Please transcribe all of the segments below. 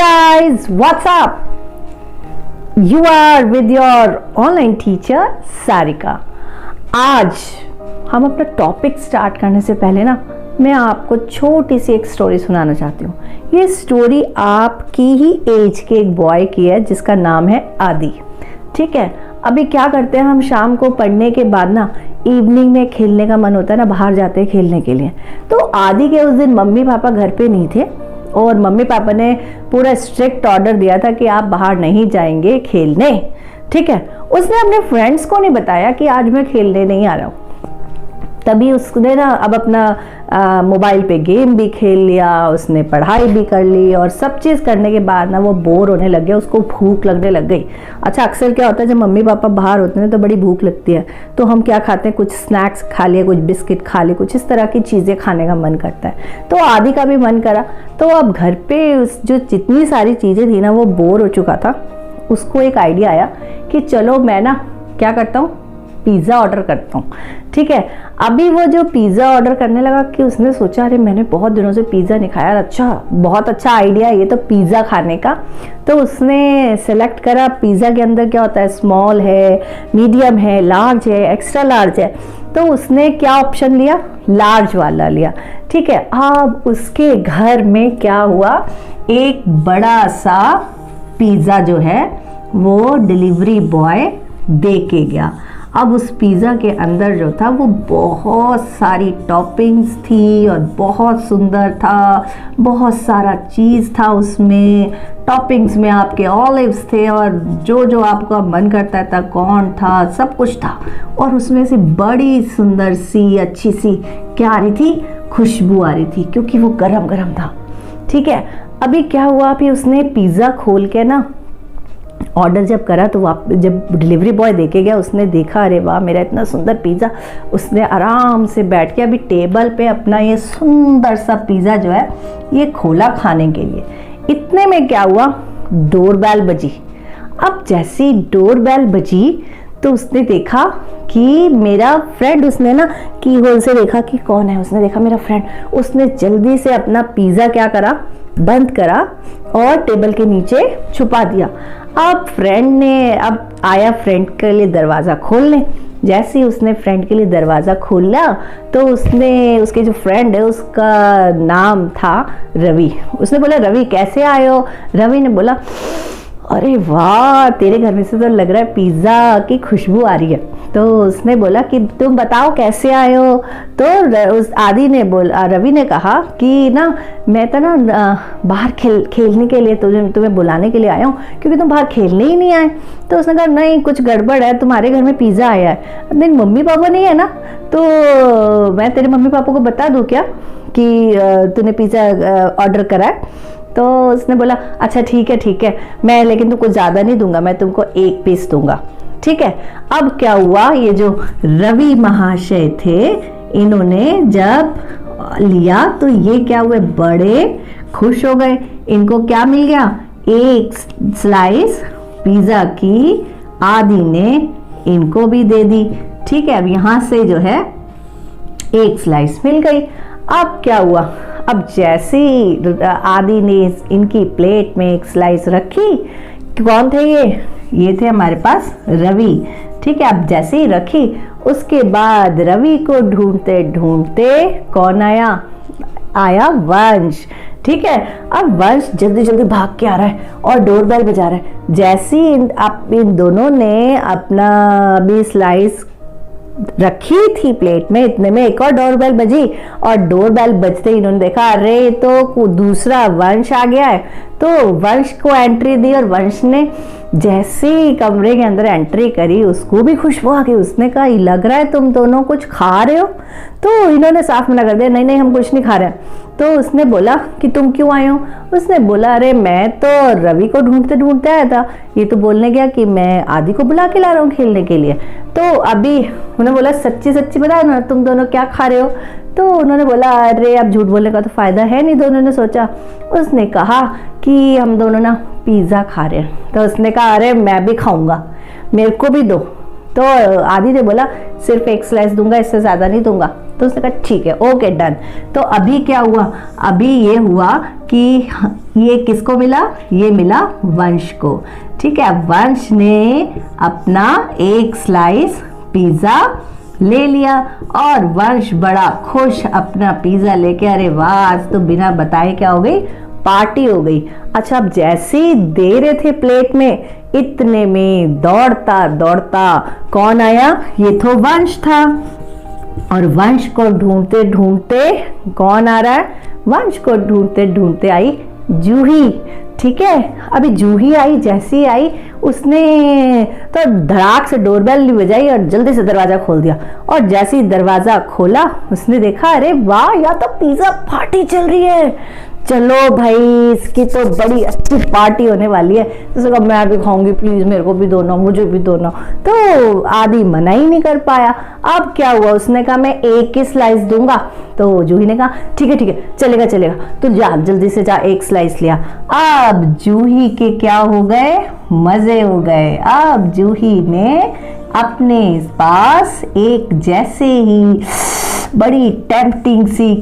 guys, what's up? You are with your online teacher Sarika. आज हम अपना topic start करने से पहले ना मैं आपको छोटी सी एक स्टोरी सुनाना चाहती हूँ। ये स्टोरी आपकी ही एज के एक बॉय की है जिसका नाम है आदि। ठीक है, अभी क्या करते हैं हम शाम को पढ़ने के बाद ना इवनिंग में खेलने का मन होता है ना, बाहर जाते हैं खेलने के लिए। तो आदि के उस दिन मम्मी पापा घर पे नहीं थे और मम्मी पापा ने पूरा स्ट्रिक्ट ऑर्डर दिया था कि आप बाहर नहीं जाएंगे खेलने। ठीक है, उसने अपने फ्रेंड्स को नहीं बताया कि आज मैं खेलने नहीं आ रहा हूँ। तभी उसने ना अब अपना मोबाइल पे गेम भी खेल लिया, उसने पढ़ाई भी कर ली और सब चीज़ करने के बाद ना वो बोर होने लग गया, उसको भूख लगने लग गई। अच्छा, अक्सर क्या होता है जब मम्मी पापा बाहर होते हैं तो बड़ी भूख लगती है, तो हम क्या खाते हैं, कुछ स्नैक्स खा लिए, कुछ बिस्किट खा लिए, कुछ इस तरह की चीज़ें खाने का मन करता है। तो आदि का भी मन करा, तो अब घर पे उस जो जितनी सारी चीज़ें थी ना वो बोर हो चुका था। उसको एक आइडिया आया कि चलो मैं ना क्या करता हूँ, पिज़्ज़ा ऑर्डर करता हूँ। ठीक है, अभी वो जो पिज़्ज़ा ऑर्डर करने लगा कि उसने सोचा अरे मैंने बहुत दिनों से पिज़्ज़ा नहीं खाया, अच्छा बहुत अच्छा आइडिया ये तो पिज़्ज़ा खाने का। तो उसने सेलेक्ट करा पिज़्ज़ा के अंदर क्या होता है, स्मॉल है, मीडियम है, लार्ज है, एक्स्ट्रा लार्ज है। तो उसने क्या ऑप्शन लिया, लार्ज वाला लिया। ठीक है, अब उसके घर में क्या हुआ, एक बड़ा सा पिज़्ज़ा जो है वो डिलीवरी बॉय दे के गया। अब उस पिज़्ज़ा के अंदर जो था वो बहुत सारी टॉपिंग्स थी और बहुत सुंदर था, बहुत सारा चीज़ था उसमें। टॉपिंग्स में आपके ऑलिव्स थे और जो जो आपका मन करता था, कॉर्न था, सब कुछ था। और उसमें से बड़ी सुंदर सी अच्छी सी क्या आ रही थी, खुशबू आ रही थी, क्योंकि वो गरम गरम था। ठीक है, अभी क्या हुआ, अभी उसने पिज़्ज़ा खोल के ना ऑर्डर जब करा तो जब डिलीवरी बॉय देके गया उसने देखा अरे वाह मेरा इतना सुंदर पिज़्ज़ा। उसने आराम से बैठ के अभी टेबल पे अपना ये सुंदर सा पिज़्ज़ा जो है ये खोला खाने के लिए। इतने में क्या हुआ, डोरबेल बजी। अब जैसी डोरबेल बजी तो उसने देखा कि मेरा फ्रेंड, उसने ना की होल से देखा कि कौन है, उसने देखा मेरा फ्रेंड। उसने जल्दी से अपना पिज़्ज़ा क्या करा, बंद करा और टेबल के नीचे छुपा दिया। अब फ्रेंड ने अब आया फ्रेंड के लिए दरवाज़ा खोलने। जैसे ही उसने फ्रेंड के लिए दरवाज़ा खोला तो उसने, उसके जो फ्रेंड है उसका नाम था रवि। उसने बोला रवि कैसे आए हो। रवि ने बोला अरे वाह तेरे घर में से तो लग रहा है पिज़्ज़ा की खुशबू आ रही है। तो उसने बोला कि तुम बताओ कैसे आए हो। तो उस आदि ने बोला, रवि ने कहा कि ना मैं तो ना बाहर खेलने के लिए तुम्हें बुलाने के लिए आया हूँ, क्योंकि तुम बाहर खेलने ही नहीं आए। तो उसने कहा नहीं कुछ गड़बड़ है, तुम्हारे घर में पिज़्ज़ा आया है। मेरे मम्मी पापा नहीं है ना, तो मैं तेरे मम्मी पापा को बता दूँ क्या कि तूने पिज़्ज़ा ऑर्डर करा है। तो उसने बोला अच्छा ठीक है मैं लेकिन तुमको ज़्यादा नहीं दूंगा, मैं तुमको एक पीस दूंगा। ठीक है, अब क्या हुआ, ये जो रवि महाशय थे इन्होंने जब लिया तो ये क्या हुए, बड़े खुश हो गए। इनको क्या मिल गया, एक स्लाइस पिज़्ज़ा की आदि ने इनको भी दे दी। ठीक है, अब यहाँ से जो है एक स्लाइस मिल गई। अब क्या हुआ, अब जैसे ही आदि ने इनकी प्लेट में एक स्लाइस रखी, कौन थे ये थे हमारे पास रवि। ठीक है, अब जैसे ही रखी उसके बाद रवि को ढूंढते ढूंढते कौन आया वंश। ठीक है, अब वंश जल्दी जल्दी भाग के आ रहा है और डोरबेल बजा रहा है। जैसे ही इन दोनों ने अपना भी स्लाइस रखी थी प्लेट में, इतने में एक और डोरबेल बजी और डोरबेल बजते ही इन्होंने देखा अरे तो दूसरा वंश आ गया है। तो वंश को एंट्री दी और वंश ने जैसे ही कमरे के अंदर एंट्री करी उसको भी खुशबू आ गई। उसने कहा लग रहा है तुम दोनों कुछ खा रहे हो। तो इन्होंने साफ मना कर दिया नहीं हम कुछ नहीं खा रहे। तो उसने बोला कि तुम क्यों आए हो। उसने बोला अरे मैं तो रवि को ढूंढते ढूंढते आया था, ये तो बोलने गया कि मैं आदि को बुला के ला रहा हूँ खेलने के लिए। तो अभी उन्होंने बोला सच्ची सच्ची बताओ ना तुम दोनों क्या खा रहे हो। तो उन्होंने बोला अरे अब झूठ बोलने का तो फायदा है नहीं। दोनों ने सोचा, उसने कहा कि हम दोनों ना पिज़्ज़ा खा रहे हैं। तो उसने कहा अरे मैं भी खाऊंगा, मेरे को भी दो। तो आदि ने बोला सिर्फ एक स्लाइस दूंगा, इससे ज़्यादा नहीं दूंगा। तो उसने कहा ठीक है, ओके डन। तो अभी क्या हुआ, अभी ये हुआ कि ये किसको मिला, ये मिला वंश को। ठीक है, वंश ने अपना एक स्लाइस पिज़्ज़ा ले लिया और वंश बड़ा खुश अपना पिज़्ज़ा लेके, अरे वाह आज तो बिना बताए क्या हो गई, पार्टी हो गई। अच्छा, अब जैसे ही दे रहे थे प्लेट में, इतने में दौड़ता दौड़ता कौन आया, ये तो वंश था। और वंश को ढूंढते ढूंढते कौन आ रहा है, वंश को ढूंढते ढूंढते आई जूही। ठीक है, अभी जूही आई, जैसी आई उसने तो धड़ाक से डोरबेल बजाई और जल्दी से दरवाजा खोल दिया। और जैसे ही दरवाजा खोला उसने देखा, अरे वाह यहाँ तो पिज्जा पार्टी चल रही है, चलो भाई इसकी तो बड़ी अच्छी पार्टी होने वाली है। तो कहा मैं भी खाऊंगी, प्लीज मेरे को भी दो ना, मुझे भी दो ना। तो आदि मना ही नहीं कर पाया। अब क्या हुआ, उसने कहा मैं एक ही स्लाइस दूंगा। तो जूही ने कहा ठीक है चलेगा चलेगा, तो जा जल्दी से जा एक स्लाइस लिया। अब जूही के क्या हो गए, मजे हो गए। अब जूही ने अपने पास एक जैसे ही बड़ी टेम्पटिंग सी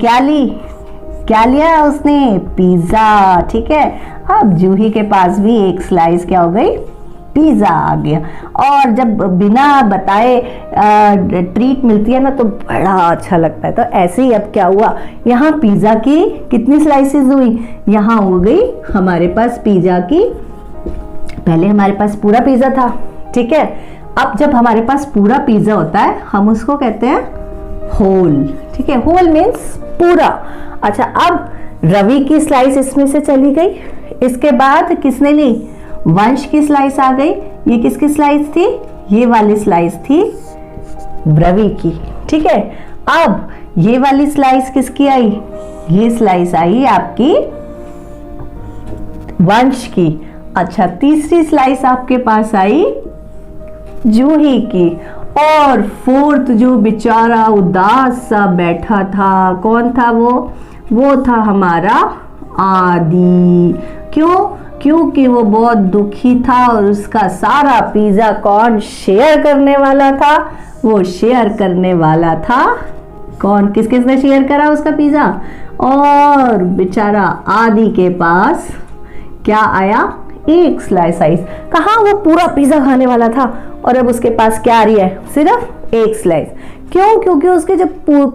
क्या लिया उसने, पिज्जा। ठीक है, अब जूही के पास भी एक स्लाइस क्या हो गई, पिज्जा आ गया। और जब बिना बताए ट्रीट मिलती है ना तो बड़ा अच्छा लगता है। तो ऐसे ही अब क्या हुआ, यहाँ पिज्जा की कितनी स्लाइसेस हुई, यहाँ हो गई हमारे पास पिज्जा की, पहले हमारे पास पूरा पिज्जा था। ठीक है, अब जब हमारे पास पूरा पिज्जा होता है हम उसको कहते हैं होल। ठीक है, होल मीन्स पूरा। अच्छा, अब रवि की स्लाइस इसमें से चली गई, इसके बाद किसने ली, वंश की स्लाइस आ गई। ये किसकी स्लाइस थी, ये वाली स्लाइस थी रवि की। ठीक है, अब ये वाली स्लाइस किसकी आई, ये स्लाइस आई आपकी वंश की। अच्छा, तीसरी स्लाइस आपके पास आई जूही की। और फोर्थ जो बेचारा उदास सा बैठा था, कौन था वो था हमारा आदि। क्यों, क्योंकि वो बहुत दुखी था और उसका सारा पिज्जा कौन शेयर करने वाला था, वो शेयर करने वाला था कौन, किस किसने शेयर करा उसका पिज्जा। और बेचारा आदि के पास क्या आया, एक स्लाइस आई। कहाँ, वो पूरा पिज्जा खाने वाला था और अब उसके पास क्या आ रही है, सिर्फ एक स्लाइस। क्यों, क्योंकि उसके जब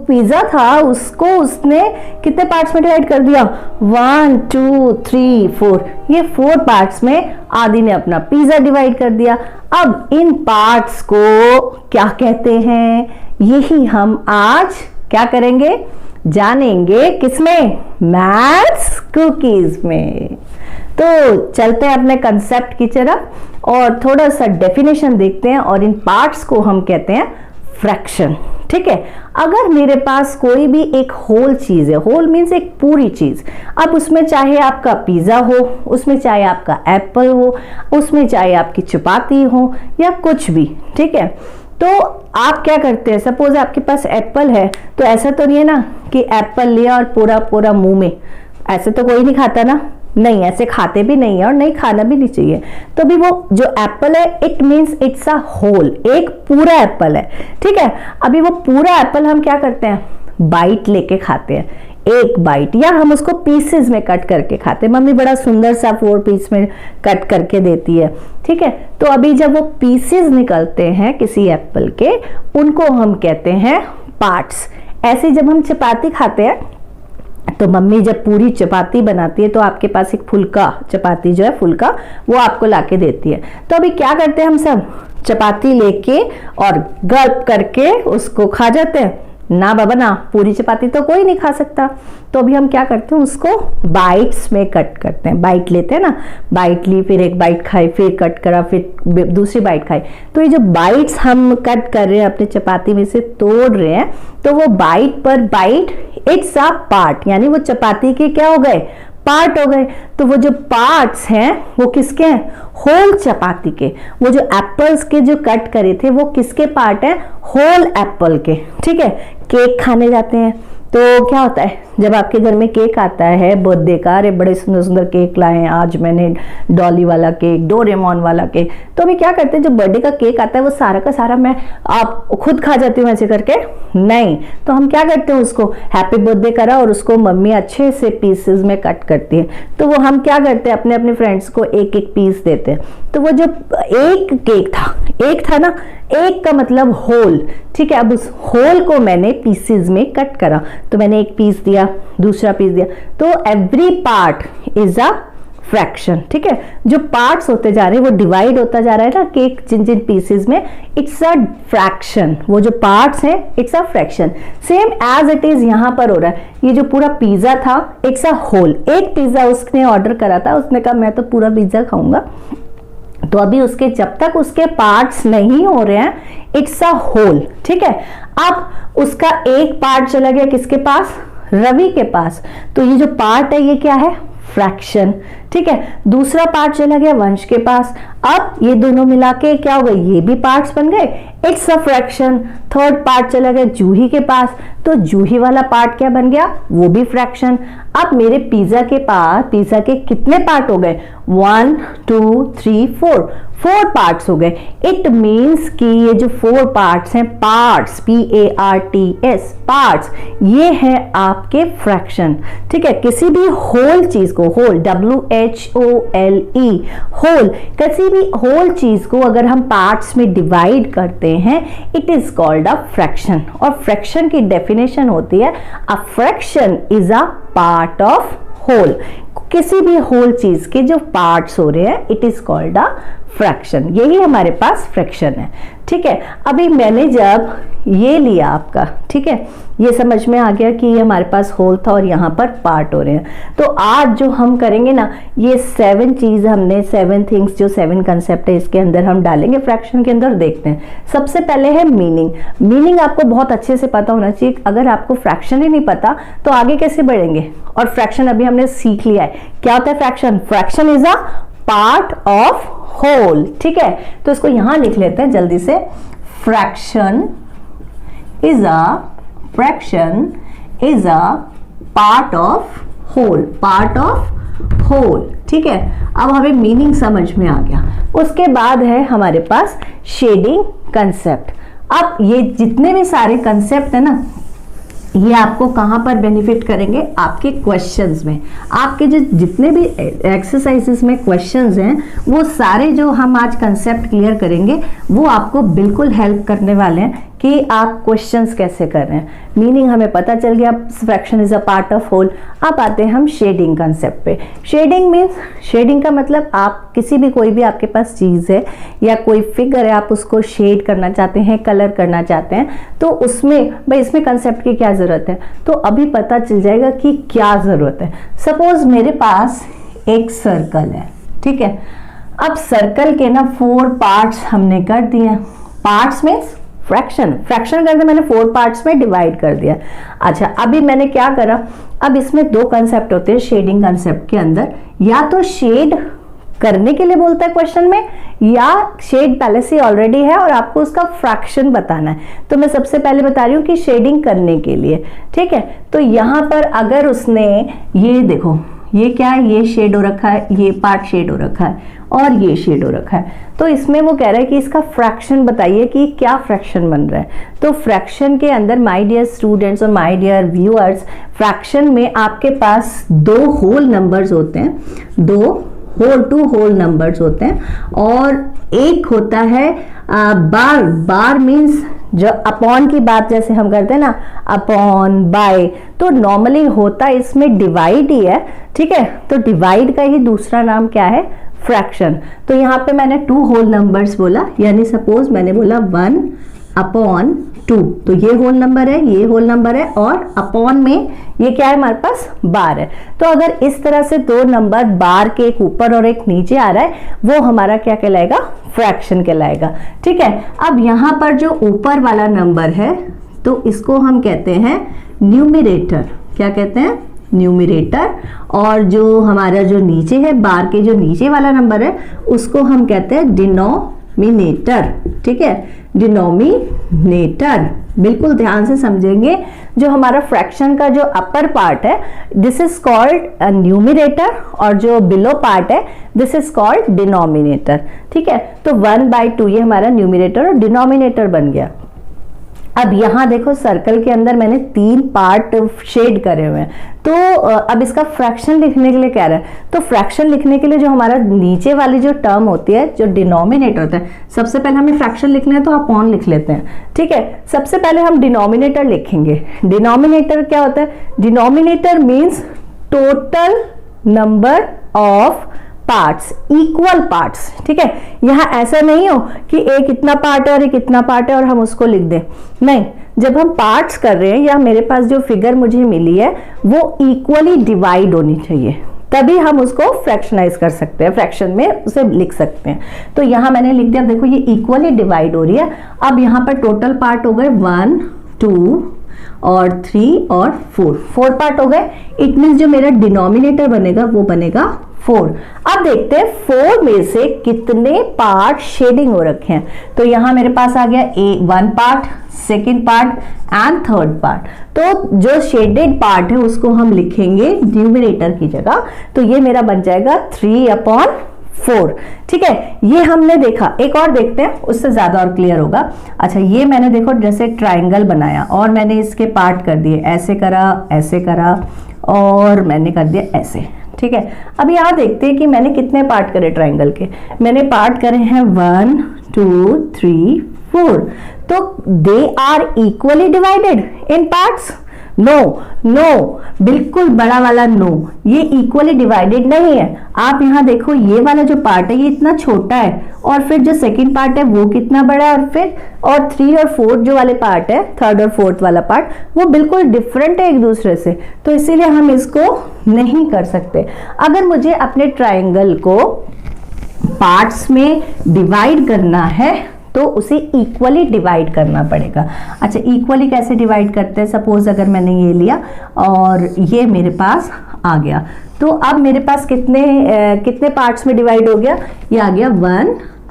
पिज्जा था उसको उसने कितने पार्ट्स में डिवाइड कर दिया, 1 2 3 4, ये 4 पार्ट्स में आदि ने अपना पिज्जा डिवाइड कर दिया। अब इन पार्ट्स को क्या कहते हैं, यही हम आज क्या करेंगे, जानेंगे किसमें, मैथ्स कुकीज में। तो चलते हैं अपने कंसेप्ट की तरफ और थोड़ा सा डेफिनेशन देखते हैं। और इन पार्ट्स को हम कहते हैं फ्रैक्शन। ठीक है, अगर मेरे पास कोई भी एक होल चीज है, होल मीन्स एक पूरी चीज, अब उसमें चाहे आपका पिज्जा हो, उसमें चाहे आपका एप्पल हो, उसमें चाहे आपकी चपाती हो या कुछ भी। ठीक है, तो आप क्या करते हैं, सपोज आपके पास एप्पल है तो ऐसा तो नहीं है ना कि एप्पल लिया और पूरा पूरा मुंह में, ऐसे तो कोई नहीं खाता ना, नहीं ऐसे खाते भी नहीं है और नहीं खाना भी नहीं चाहिए। तो भी वो जो एप्पल है it means it's a whole, एक पूरा एप्पल है। ठीक है, अभी वो पूरा एप्पल हम क्या करते हैं, बाइट लेके खाते हैं, एक बाइट, या हम उसको पीसेस में कट करके खाते हैं। मम्मी बड़ा सुंदर सा 4 पीस में कट करके देती है। ठीक है, तो अभी जब वो पीसेस निकलते हैं किसी एप्पल के, उनको हम कहते हैं पार्ट्स। ऐसे जब हम चपाती खाते हैं तो मम्मी जब पूरी चपाती बनाती है तो आपके पास एक फुल्का चपाती जो है, फुल्का वो आपको लाके देती है। तो अभी क्या करते हैं हम सब, चपाती लेके और गल्प करके उसको खा जाते हैं ना बाबा ना, पूरी चपाती तो कोई नहीं खा सकता। तो अभी हम क्या करते हैं, उसको बाइट्स में कट करते हैं। बाइट लेते हैं ना, बाइट ली, फिर एक बाइट खाई, फिर कट करा, फिर दूसरी बाइट खाई। तो ये जो बाइट्स हम कट कर रहे हैं, अपने चपाती में से तोड़ रहे हैं, तो वो बाइट पर बाइट इट्स अ पार्ट, यानी वो चपाती के क्या हो गए, पार्ट हो गए। तो वो जो पार्ट्स हैं वो किसके हैं, होल चपाती के। वो जो एप्पल्स के जो कट करे थे वो किसके पार्ट हैं, होल एप्पल के। ठीक है, केक खाने जाते हैं तो क्या होता है जब आपके घर में केक आता है बर्थडे का, अरे बड़े सुंदर सुंदर केक लाए हैं, आज मैंने डॉली वाला केक, डोरेमोन वाला केक, तो अभी क्या करते हैं जब बर्थडे का केक आता है वो सारा का सारा मैं आप खुद खा जाती हूँ ऐसे करके, नहीं, तो हम क्या करते हैं उसको हैप्पी बर्थडे करा और उसको मम्मी अच्छे से पीसेस में कट करती है, तो वो हम क्या करते हैं अपने अपने फ्रेंड्स को एक एक पीस देते हैं। तो वो जो एक केक था, एक था ना, एक का मतलब होल, ठीक है, अब उस होल को मैंने पीसेस में कट करा, तो मैंने एक पीस दिया, दूसरा पीस दिया, तो every part is a fraction, ठीक है, जो पार्ट्स होते जा रहे हैं वो डिवाइड होता जा रहा है ना केक जिन जिन पीसेस में, इट्स अ फ्रैक्शन, वो जो पार्ट्स हैं it's a fraction. Same as it is यहाँ पर हो रहा है, ये जो पूरा पिज्जा था इट्स अ होल, एक पिज्जा उसने ऑर्डर करा था, उसने कहा मैं तो पूरा पिज्जा खाऊंगा, तो अभी उसके जब तक उसके पार्ट्स नहीं हो रहे हैं इट्स अ होल, ठीक है। अब उसका एक पार्ट चला गया किसके पास, रवि के पास, तो ये जो पार्ट है ये क्या है, फ्रैक्शन, ठीक है। दूसरा पार्ट चला गया वंश के पास, अब ये दोनों मिला के क्या हो गए, ये भी पार्ट्स बन गए, it's a fraction. Third part चला गया जूही के पास, तो जूही वाला पार्ट क्या बन गया, वो भी फ्रैक्शन। अब मेरे पिज्जा के पास, पिज्जा के कितने पार्ट हो गए, 1 2 3 4 पार्ट्स हो गए। इट मीन्स कि ये जो 4 पार्ट्स हैं, पार्ट्स PARTS पार्ट्स, ये है आपके फ्रैक्शन, ठीक है। किसी भी होल चीज को, होल WHOLE होल, किसी भी होल चीज को अगर हम पार्ट्स में डिवाइड करते हैं it is called a fraction. और फ्रैक्शन की डेफिनेशन होती है a fraction is a part of whole, किसी भी होल चीज के जो पार्ट्स हो रहे हैं it is called a fraction, यही हमारे पास फ्रैक्शन है, ठीक है। अभी मैंने जब ये लिया आपका, ठीक है, ये समझ में आ गया कि ये हमारे पास होल था और यहाँ पर पार्ट हो रहे हैं, तो आज जो हम करेंगे ना ये 7 चीज हमने 7 थिंग्स जो 7 कंसेप्ट है इसके अंदर हम डालेंगे फ्रैक्शन के अंदर, देखते हैं। सबसे पहले है मीनिंग। मीनिंग आपको बहुत अच्छे से पता होना चाहिए, अगर आपको फ्रैक्शन ही नहीं पता तो आगे कैसे बढ़ेंगे। और फ्रैक्शन अभी हमने सीख लिया है, क्या होता है fraction, fraction is a part of whole, ठीक है। तो इसको यहां लिख लेते हैं जल्दी से, fraction is a part of whole, part of whole, ठीक है। अब हमें मीनिंग समझ में आ गया। उसके बाद है हमारे पास शेडिंग कंसेप्ट। अब ये जितने भी सारे कंसेप्ट है ना ये आपको कहां पर बेनिफिट करेंगे, आपके क्वेश्चंस में। आपके जो जितने भी एक्सरसाइजेस में क्वेश्चंस हैं वो सारे जो हम आज कंसेप्ट क्लियर करेंगे वो आपको बिल्कुल हेल्प करने वाले हैं कि आप क्वेश्चंस कैसे कर रहे हैं। मीनिंग हमें पता चल गया, fraction is a part of whole. अब आते हैं हम शेडिंग कंसेप्ट पे। शेडिंग मीन्स, शेडिंग का मतलब आप किसी भी, कोई भी आपके पास चीज़ है या कोई फिगर है, आप उसको शेड करना चाहते हैं, कलर करना चाहते हैं, तो उसमें भाई इसमें कंसेप्ट की क्या ज़रूरत है, तो अभी पता चल जाएगा कि क्या ज़रूरत है। सपोज मेरे पास एक सर्कल है, ठीक है। अब सर्कल के ना 4 पार्ट्स हमने कर दिए। पार्ट्स मीन्स फ्रैक्शन, फ्रैक्शन करके मैंने 4 पार्ट्स में डिवाइड कर दिया। अच्छा, अभी मैंने क्या करा, अब इसमें 2 कंसेप्ट होते हैं शेडिंग कंसेप्ट के अंदर, या तो शेड करने के लिए बोलता है क्वेश्चन में, या शेड पहले से ऑलरेडी है और आपको उसका फ्रैक्शन बताना है। तो मैं सबसे पहले बता रही हूँ कि शेडिंग करने के लिए, ठीक है। तो यहाँ पर अगर उसने ये देखो, ये क्या है, ये शेड हो रखा है, ये पार्ट शेड हो रखा है और ये शेड हो रखा है, तो इसमें वो कह रहा है कि इसका फ्रैक्शन बताइए कि क्या फ्रैक्शन बन रहा है। तो फ्रैक्शन के अंदर माय डियर स्टूडेंट्स और माय डियर व्यूअर्स, फ्रैक्शन में आपके पास 2 होल नंबर्स होते हैं, 2 होल नंबर्स होते हैं, और एक होता है बार। बार मीन्स जो अपॉन की बात जैसे हम करते हैं ना, अपॉन, बाय, तो नॉर्मली होता इसमें डिवाइड ही है, ठीक है। तो डिवाइड का ही दूसरा नाम क्या है, फ्रैक्शन। तो यहाँ पे मैंने 2 होल नंबर्स बोला, यानी सपोज मैंने बोला 1/2, तो ये होल नंबर है, ये होल नंबर है, और अपॉन में ये क्या है हमारे पास, बार है। तो अगर इस तरह से 2 नंबर बार के एक ऊपर और एक नीचे आ रहा है, वो हमारा क्या कहलाएगा, फ्रैक्शन कहलाएगा, ठीक है। अब यहाँ पर जो ऊपर वाला नंबर है तो इसको हम कहते हैं न्यूमरेटर, क्या कहते हैं, न्यूमरेटर। और जो हमारा जो नीचे है, बार के जो नीचे वाला नंबर है उसको हम कहते हैं डिनोमिनेटर, ठीक है, डिनोमिनेटर। बिल्कुल ध्यान से समझेंगे, जो हमारा फ्रैक्शन का जो अपर पार्ट है दिस इज कॉल्ड न्यूमिनेटर, और जो बिलो पार्ट है दिस इज कॉल्ड डिनोमिनेटर। ठीक है, तो 1/2 ये हमारा न्यूमिनेटर और डिनोमिनेटर बन गया। अब यहाँ देखो सर्कल के अंदर मैंने 3 पार्ट शेड करे हुए हैं, तो अब इसका फ्रैक्शन लिखने के लिए कह रहा है, तो फ्रैक्शन लिखने के लिए जो हमारा नीचे वाली जो टर्म होती है, जो डिनोमिनेटर होता है, सबसे पहले हमें फ्रैक्शन लिखना है तो अपॉन लिख लेते हैं। ठीक है, सबसे पहले हम डिनोमिनेटर लिखेंगे। डिनोमिनेटर क्या होता है? Denominator means total number of parts, equal parts. ठीक है, यहाँ ऐसा नहीं हो कि एक इतना पार्ट है और एक इतना पार्ट है और हम उसको लिख दें, नहीं। जब हम पार्ट्स कर रहे हैं या मेरे पास जो फिगर मुझे मिली है वो इक्वली डिवाइड होनी चाहिए, तभी हम उसको फ्रैक्शनाइज कर सकते हैं, फ्रैक्शन में उसे लिख सकते हैं। तो यहाँ मैंने लिख दिया, देखो ये इक्वली डिवाइड हो रही है। अब यहाँ पर टोटल पार्ट हो गए 1, 2 और 3 और 4 पार्ट हो गए। इट मीन्स जो मेरा डिनोमिनेटर बनेगा वो बनेगा 4। अब देखते हैं 4 में से कितने पार्ट शेडिंग हो रखे हैं। तो यहां मेरे पास आ गया 1 part, second part and third part. तो जो शेडेड पार्ट है उसको हम लिखेंगे न्यूमिनेटर की जगह, तो ये मेरा बन जाएगा 3/4। ठीक है, ये हमने देखा। एक और देखते हैं, उससे ज्यादा और क्लियर होगा। अच्छा, ये मैंने देखो जैसे ट्राइंगल बनाया और मैंने इसके पार्ट कर दिए, ऐसे करा और मैंने कर दिया ऐसे। ठीक है, अब यहाँ देखते हैं कि मैंने कितने पार्ट करे ट्राइंगल के। मैंने पार्ट करे हैं 1, 2, 3, 4। तो they are equally divided in parts? No, बिल्कुल बड़ा वाला नो, ये इक्वली डिवाइडेड नहीं है। आप यहाँ देखो, ये वाला जो पार्ट है ये इतना छोटा है, और फिर जो सेकंड पार्ट है वो कितना बड़ा है, और 3 और 4 जो वाले पार्ट है, थर्ड और फोर्थ वाला पार्ट, वो बिल्कुल डिफरेंट है एक दूसरे से। तो इसीलिए हम इसको नहीं कर सकते। अगर मुझे अपने ट्राइंगल को पार्ट्स में डिवाइड करना है तो उसे इक्वली डिवाइड करना पड़ेगा। अच्छा, इक्वली कैसे डिवाइड करते हैं? सपोज अगर मैंने ये लिया और ये मेरे पास आ गया, तो अब मेरे पास कितने पार्ट्स में डिवाइड हो गया? ये आ गया 1,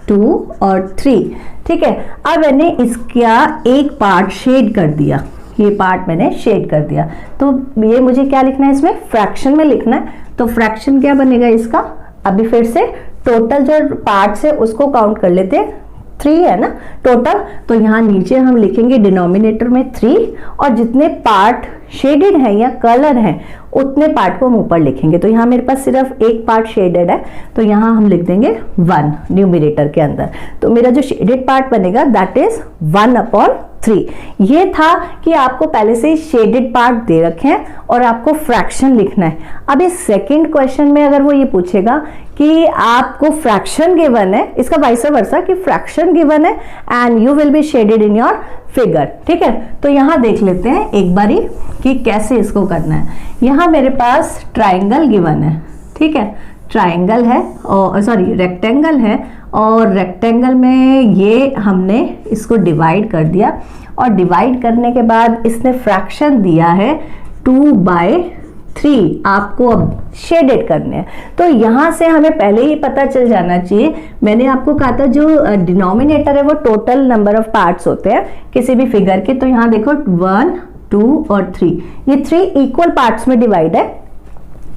2 और 3। ठीक है, अब मैंने इसका एक पार्ट शेड कर दिया, ये पार्ट मैंने शेड कर दिया। तो ये मुझे क्या लिखना है? इसमें फ्रैक्शन में लिखना है। तो फ्रैक्शन क्या बनेगा इसका? अभी फिर से टोटल जो पार्ट्स है उसको काउंट कर लेते हैं। 3 है ना टोटल, तो यहाँ नीचे हम लिखेंगे डिनोमिनेटर में 3, और जितने पार्ट शेडेड है या कलर है उतने पार्ट को हम ऊपर लिखेंगे। तो यहाँ मेरे पास सिर्फ एक पार्ट शेडेड है, तो यहाँ हम लिख देंगे 1 न्यूमिनेटर के अंदर। तो मेरा जो शेडेड पार्ट बनेगा दैट इज 1/3। ये था कि आपको पहले से शेडेड पार्ट दे रखे हैं और आपको फ्रैक्शन लिखना है। अब इस सेकंड क्वेश्चन में अगर वो ये पूछेगा कि आपको फ्रैक्शन गिवन है, इसका वाइस वर्सा कि फ्रैक्शन गिवन है and you will be shaded in your figure. ठीक है, तो यहाँ देख लेते हैं एक बारी कि कैसे इसको करना है। यहाँ मेरे पास ट्राइंगल गिवन है। ठीक है, ट्राइंगल है और रेक्टेंगल है, और रेक्टेंगल में ये हमने इसको डिवाइड कर दिया, और डिवाइड करने के बाद इसने फ्रैक्शन दिया है 2/3। आपको अब शेडेड करने हैं, तो यहाँ से हमें पहले ही पता चल जाना चाहिए। मैंने आपको कहा था जो डिनोमिनेटर है वो टोटल नंबर ऑफ पार्ट्स होते हैं किसी भी फिगर के। तो यहाँ देखो 1, 2 और 3, ये 3 इक्वल पार्ट्स में डिवाइड है,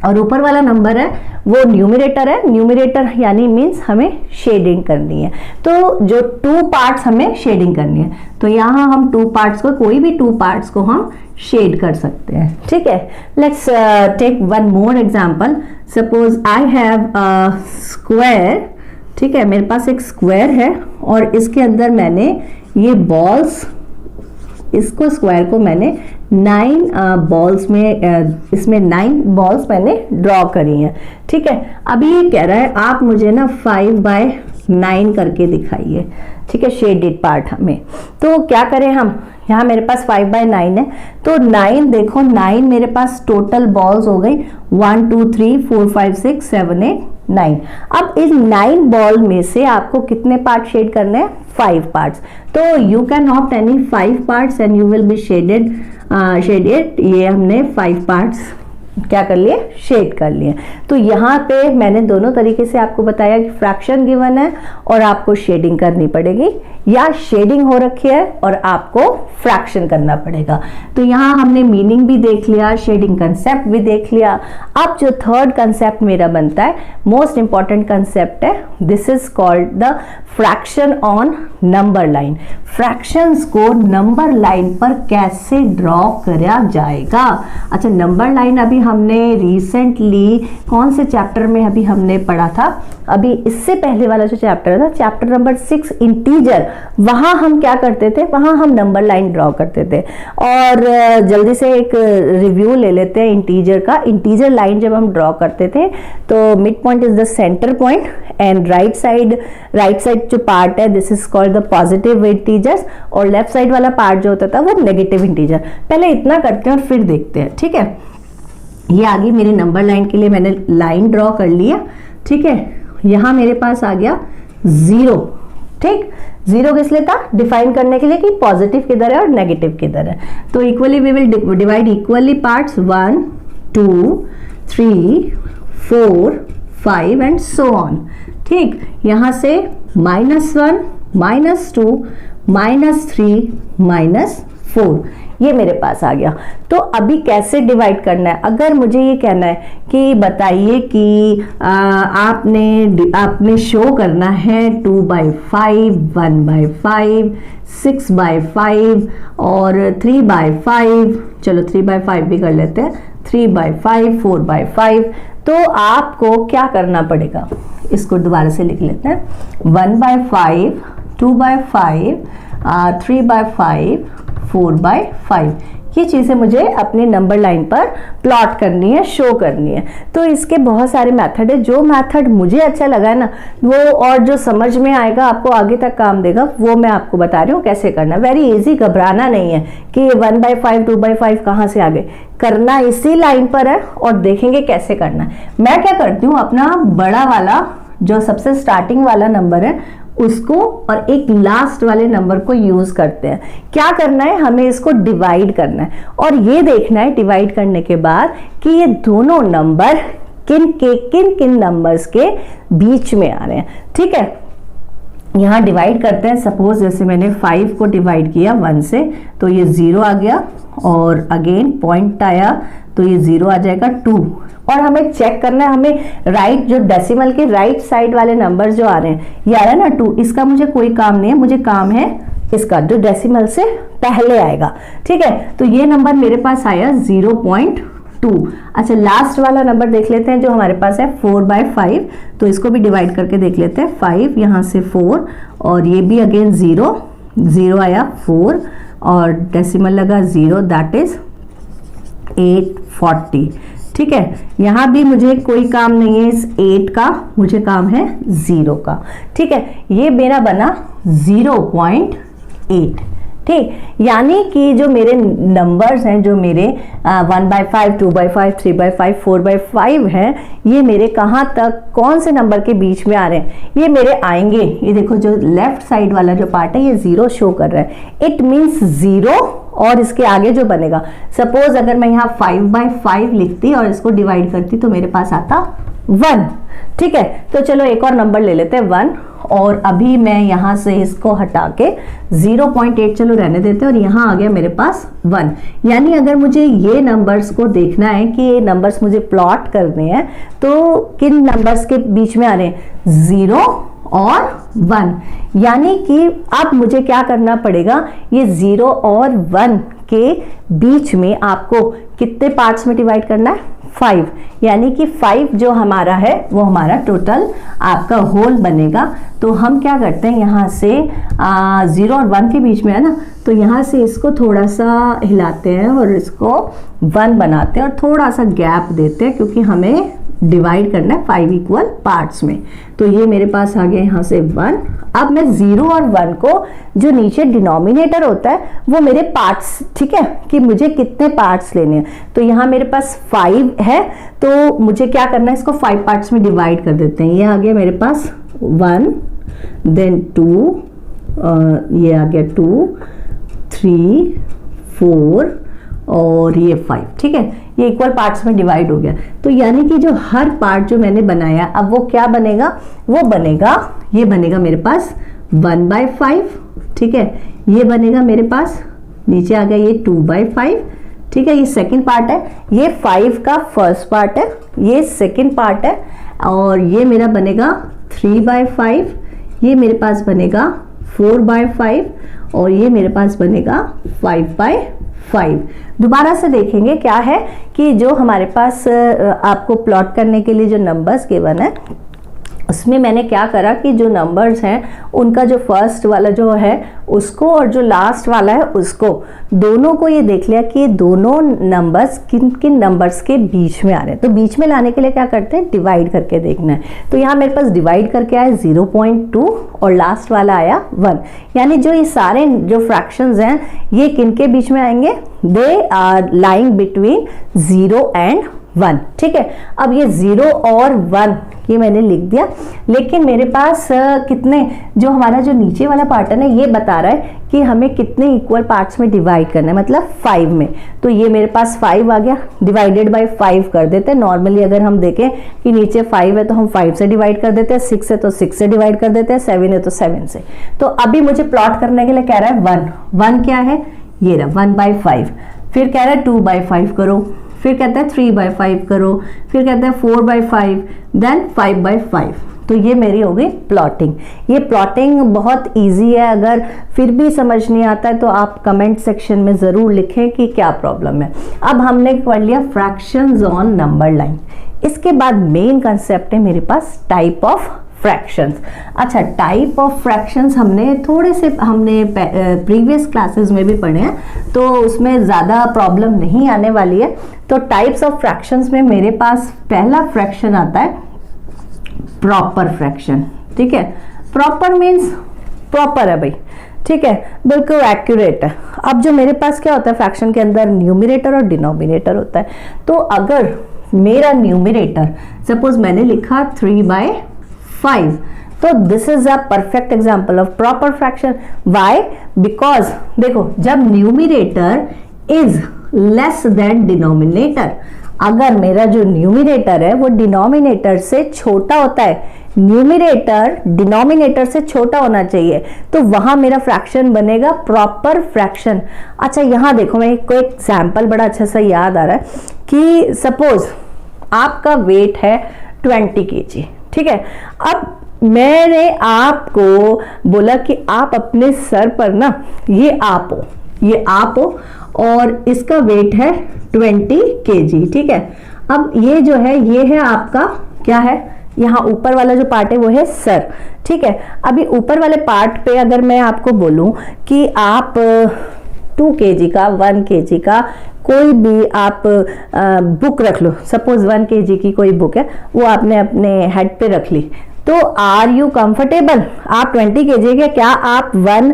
और ऊपर वाला नंबर है वो न्यूमिनेटर है। न्यूमिनेटर यानी मीन्स हमें शेडिंग करनी है, तो जो 2 पार्ट्स हमें शेडिंग करनी है, तो यहाँ हम 2 पार्ट्स को, कोई भी 2 पार्ट्स को हम शेड कर सकते हैं। ठीक है, let's take one more example. Suppose I have a square. ठीक है, मेरे पास एक स्क्वायर है और इसके अंदर मैंने ये बॉल्स, इसको स्क्वायर को मैंने 9 बॉल्स में, इसमें 9 बॉल्स मैंने ड्रॉ करी हैं। ठीक है, अभी ये कह रहा है आप मुझे ना 5/9 करके दिखाइए। ठीक है, शेडेड पार्ट हमें, तो क्या करें हम? यहाँ मेरे पास 5/9 है, तो 9 देखो, 9 मेरे पास टोटल बॉल्स हो गई 1, 2, 3, 4, 5, 6, 7, 8, 9। अब इस 9 बॉल में से आपको कितने पार्ट शेड करने हैं? 5 पार्ट्स। तो you can opt any 5 parts and you will be shaded. ये हमने 5 पार्ट्स क्या कर लिए, शेड कर लिए। तो यहाँ पे मैंने दोनों तरीके से आपको बताया कि फ्रैक्शन गिवन है और आपको शेडिंग करनी पड़ेगी, या शेडिंग हो रखी है और आपको फ्रैक्शन करना पड़ेगा। तो यहाँ हमने मीनिंग भी देख लिया, शेडिंग कंसेप्ट भी देख लिया। अब जो थर्ड कंसेप्ट मेरा बनता है, मोस्ट इंपॉर्टेंट कंसेप्ट है, this is called the fraction on number line. Fractions को नंबर लाइन पर कैसे ड्रॉ करा जाएगा। अच्छा, नंबर लाइन अभी हमने रिसेंटली कौन से चैप्टर में अभी हमने पढ़ा था, अभी इससे पहले वाला जो चैप्टर था, चैप्टर नंबर 6 इंटीजर, वहां हम क्या करते थे, वहां हम नंबर लाइन ड्रॉ करते थे। और जल्दी से एक रिव्यू ले लेते हैं इंटीजर का। इंटीजर लाइन जब हम ड्रॉ करते थे तो mid point is the centre point and right side जो पार्ट है this is called the positive integers, और लेफ्ट साइड वाला पार्ट जो होता था वो नेगेटिव इंटीजर। पहले इतना करते हैं और फिर देखते हैं, ठीक है। ये आगे मेरी नंबर लाइन के लिए मैंने लाइन ड्रॉ कर लिया, ठीक है। यहां मेरे पास आ गया 0, ठीक। 0 किस लिए था, डिफाइन करने के लिए कि पॉजिटिव किधर है और नेगेटिव किधर है। तो equally we will divide equally parts 1 2 3 4 5 and so on, ठीक। यहां से -1 -2 -3 -4 ये मेरे पास आ गया। तो अभी कैसे डिवाइड करना है, अगर मुझे ये कहना है कि बताइए कि आपने शो करना है 2/5 1/5 6/5 और 3/5, चलो 3/5 भी कर लेते हैं, 3/5 4/5। तो आपको क्या करना पड़ेगा, इसको दोबारा से लिख लेते हैं, 1/5 2/5 3/5 4/5। ये चीज़ें मुझे अपनी नंबर लाइन पर प्लॉट करनी है, शो करनी है। तो इसके बहुत सारे मेथड है, जो मेथड मुझे अच्छा लगा है ना वो, और जो समझ में आएगा आपको आगे तक काम देगा, वो मैं आपको बता रही हूँ कैसे करना। वेरी इजी, घबराना नहीं है कि 1/5 2/5 कहाँ से आ गए, करना इसी लाइन पर है और देखेंगे कैसे करना है। मैं क्या करती हूँ, अपना बड़ा वाला जो सबसे स्टार्टिंग वाला नंबर है उसको और एक लास्ट वाले नंबर को यूज करते हैं। क्या करना है, हमें इसको डिवाइड करना है और ये देखना है डिवाइड करने के बाद कि ये दोनों नंबर किन किन नंबर्स के बीच में आ रहे हैं, ठीक है। यहाँ डिवाइड करते हैं, सपोज जैसे मैंने 5 को डिवाइड किया 1 से तो ये 0 आ गया, और अगेन पॉइंट आया तो ये 0 आ जाएगा 2। और हमें चेक करना है, हमें राइट जो डेसिमल के राइट साइड वाले नंबर जो आ रहे हैं, ये आ रहा है ना 2, इसका मुझे कोई काम नहीं है, मुझे काम है इसका जो डेसिमल से पहले आएगा, ठीक है। तो ये नंबर मेरे पास आया 0.2। अच्छा, लास्ट वाला नंबर देख लेते हैं जो हमारे पास है 4/5, तो इसको भी डिवाइड करके देख लेते हैं। 5 यहाँ से 4 और ये भी अगेन 0 आया 4 और डेसिमल लगा 0, दैट इज 840, ठीक है। यहाँ भी मुझे कोई काम नहीं है इस 8 का, मुझे काम है 0 का, ठीक है। ये मेरा बना 0.8, ठीक। यानी कि जो मेरे नंबर्स हैं, जो मेरे 1/5 2/5 3/5 4/5 हैं, ये मेरे कहाँ तक, कौन से नंबर के बीच में आ रहे हैं, ये मेरे आएंगे। ये देखो जो लेफ्ट साइड वाला जो पार्ट है ये 0 शो कर रहा है, इट मीन्स 0 और इसके आगे जो बनेगा, सपोज अगर मैं यहाँ 5/5 लिखती और इसको डिवाइड करती तो मेरे पास आता 1, ठीक है। तो चलो एक और नंबर ले लेते हैं 1, और अभी मैं यहाँ से इसको हटा के 0.8 चलो रहने देते हैं और यहाँ आ गया मेरे पास 1। यानी अगर मुझे ये नंबर्स को देखना है कि ये नंबर्स मुझे प्लॉट करने हैं तो किन नंबर्स के बीच में आ रहे हैं, 0 और 1। यानी कि अब मुझे क्या करना पड़ेगा, ये 0 और 1 के बीच में आपको कितने पार्ट्स में डिवाइड करना है, 5। यानी कि 5 जो हमारा है वो हमारा टोटल आपका होल बनेगा। तो हम क्या करते हैं, यहाँ से 0 और 1 के बीच में है ना, तो यहाँ से इसको थोड़ा सा हिलाते हैं और इसको 1 बनाते हैं और थोड़ा सा गैप देते हैं क्योंकि हमें डिवाइड करना है 5 इक्वल पार्ट्स में। तो ये मेरे पास आ गया यहाँ से 1। अब मैं 0 और 1 को जो नीचे डिनोमिनेटर होता है वो मेरे पार्ट्स, ठीक है, कि मुझे कितने पार्ट्स लेने हैं। तो यहाँ मेरे पास 5 है तो मुझे क्या करना है, इसको 5 पार्ट्स में डिवाइड कर देते हैं। ये आ गया मेरे पास 1, देन 2, ये आ गया 2 3 4 और ये 5, ठीक है, ये इक्वल पार्ट्स में डिवाइड हो गया। तो यानी कि जो हर पार्ट जो मैंने बनाया अब वो क्या बनेगा, वो बनेगा, ये बनेगा मेरे पास 1/5, ठीक है, ये बनेगा मेरे पास, नीचे आ गया ये 2/5, ठीक है, ये सेकंड पार्ट है, ये 5 का फर्स्ट पार्ट है, ये सेकंड पार्ट है, और ये मेरा बनेगा 3/5, ये मेरे पास बनेगा 4/5, और ये मेरे पास बनेगा 5/5। दोबारा से देखेंगे क्या है कि जो हमारे पास आपको प्लॉट करने के लिए जो नंबर्स गिवन है उसमें मैंने क्या करा कि जो नंबर्स हैं उनका जो फर्स्ट वाला जो है उसको और जो लास्ट वाला है उसको, दोनों को ये देख लिया कि दोनों नंबर्स किन किन नंबर्स के बीच में आ रहे हैं। तो बीच में लाने के लिए क्या करते हैं, डिवाइड करके देखना है। तो यहाँ मेरे पास डिवाइड करके आया 0.2 और लास्ट वाला आया 1, यानी जो ये सारे जो फ्रैक्शंस हैं ये किन के बीच में आएंगे, they are lying between 0 and 1, ठीक है। अब ये 0 और 1 ये मैंने लिख दिया, लेकिन मेरे पास कितने, जो हमारा जो नीचे वाला पार्ट है ना ये बता रहा है कि हमें कितने इक्वल पार्ट्स में डिवाइड करना है, मतलब 5 में। तो ये मेरे पास 5 आ गया, डिवाइडेड बाय 5 कर देते हैं। नॉर्मली अगर हम देखें कि नीचे 5 है तो हम 5 से डिवाइड कर देते हैं, 6 है तो 6 से डिवाइड कर देते हैं, 7 है तो 7 से। तो अभी मुझे प्लॉट करने के लिए कह रहा है 1 क्या है, ये रहा 1/5, फिर कह रहा है 2/5 करो, फिर कहता है 3/5 करो, फिर कहता है 4/5, देन 5/5। तो ये मेरी हो गई प्लॉटिंग। ये प्लॉटिंग बहुत इजी है, अगर फिर भी समझ नहीं आता है तो आप कमेंट सेक्शन में ज़रूर लिखें कि क्या प्रॉब्लम है। अब हमने पढ़ लिया फ्रैक्शंस ऑन नंबर लाइन। इसके बाद मेन कंसेप्ट है मेरे पास टाइप ऑफ फ्रैक्शंस। अच्छा, टाइप ऑफ फ्रैक्शंस हमने थोड़े से प्रीवियस क्लासेस में भी पढ़े हैं, तो उसमें ज़्यादा प्रॉब्लम नहीं आने वाली है। तो टाइप्स ऑफ फ्रैक्शंस में मेरे पास पहला फ्रैक्शन आता है प्रॉपर फ्रैक्शन, ठीक है। प्रॉपर मीन्स प्रॉपर है भाई, ठीक है, बिल्कुल एक्यूरेट है। अब जो मेरे पास क्या होता है फ्रैक्शन के अंदर, न्यूमरेटर और डिनोमिनेटर होता है। तो अगर मेरा न्यूमरेटर सपोज मैंने लिखा 3/5, तो this is a perfect example of proper fraction. Why? Because देखो, जब numerator is less than denominator, अगर मेरा जो न्यूमरेटर है वो डिनोमिनेटर से छोटा होता है, न्यूमरेटर डिनोमिनेटर से छोटा होना चाहिए, तो वहां मेरा फ्रैक्शन बनेगा प्रॉपर फ्रैक्शन। अच्छा, यहां देखो, मैं कोई एग्जांपल बड़ा अच्छा सा याद आ रहा है कि सपोज आपका वेट है 20 kg, ठीक है। अब मैंने आपको बोला कि आप अपने सर पर ना, ये आप हो और इसका वेट है 20 kg, ठीक है। अब ये जो है ये है आपका क्या है, यहाँ ऊपर वाला जो पार्ट है वो है सर, ठीक है। अभी ऊपर वाले पार्ट पे अगर मैं आपको बोलूं कि आप 2 kg का 1 kg का कोई भी आप बुक रख लो, सपोज 1 kg की कोई बुक है, वो आपने अपने हेड पे रख ली, तो आर यू कंफर्टेबल? आप 20 kg के, क्या आप 1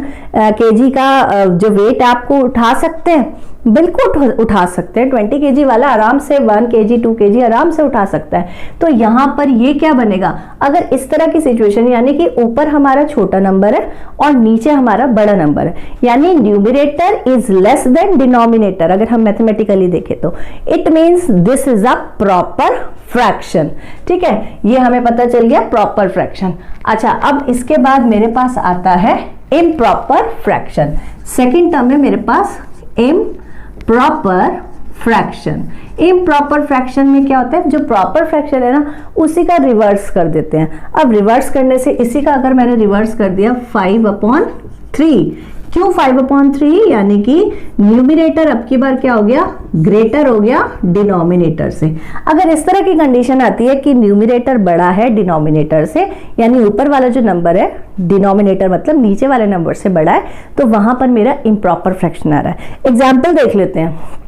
kg का जो वेट आपको उठा सकते हैं? बिल्कुल उठा सकते हैं। 20 kg वाला आराम से 1 kg 2 kg आराम से उठा सकता है। तो यहाँ पर ये क्या बनेगा, अगर इस तरह की सिचुएशन, यानी कि ऊपर हमारा छोटा नंबर है और नीचे हमारा बड़ा नंबर है, यानी numerator is less than denominator, अगर हम मैथमेटिकली देखें तो it means this is a proper fraction, ठीक है। ये हमें पता चल गया प्रॉपर फ्रैक्शन। अच्छा, अब इसके बाद मेरे पास आता है इम्प्रॉपर फ्रैक्शन। सेकेंड टर्म है मेरे पास इम्प्रॉपर फ्रैक्शन। इम्प्रॉपर फ्रैक्शन में क्या होता है, जो प्रॉपर फ्रैक्शन है ना उसी का रिवर्स कर देते हैं। अब रिवर्स करने से, इसी का अगर मैंने रिवर्स कर दिया 5/3, क्यों 5/3? यानी कि न्यूमरेटर अब की बार क्या हो गया, ग्रेटर हो गया डिनोमिनेटर से। अगर इस तरह की कंडीशन आती है कि न्यूमरेटर बड़ा है डिनोमिनेटर से, यानी ऊपर वाला जो नंबर है डिनोमिनेटर मतलब नीचे वाले नंबर से बड़ा है, तो वहां पर मेरा इम्प्रॉपर फ्रैक्शन आ रहा है। एग्जाम्पल देख लेते हैं।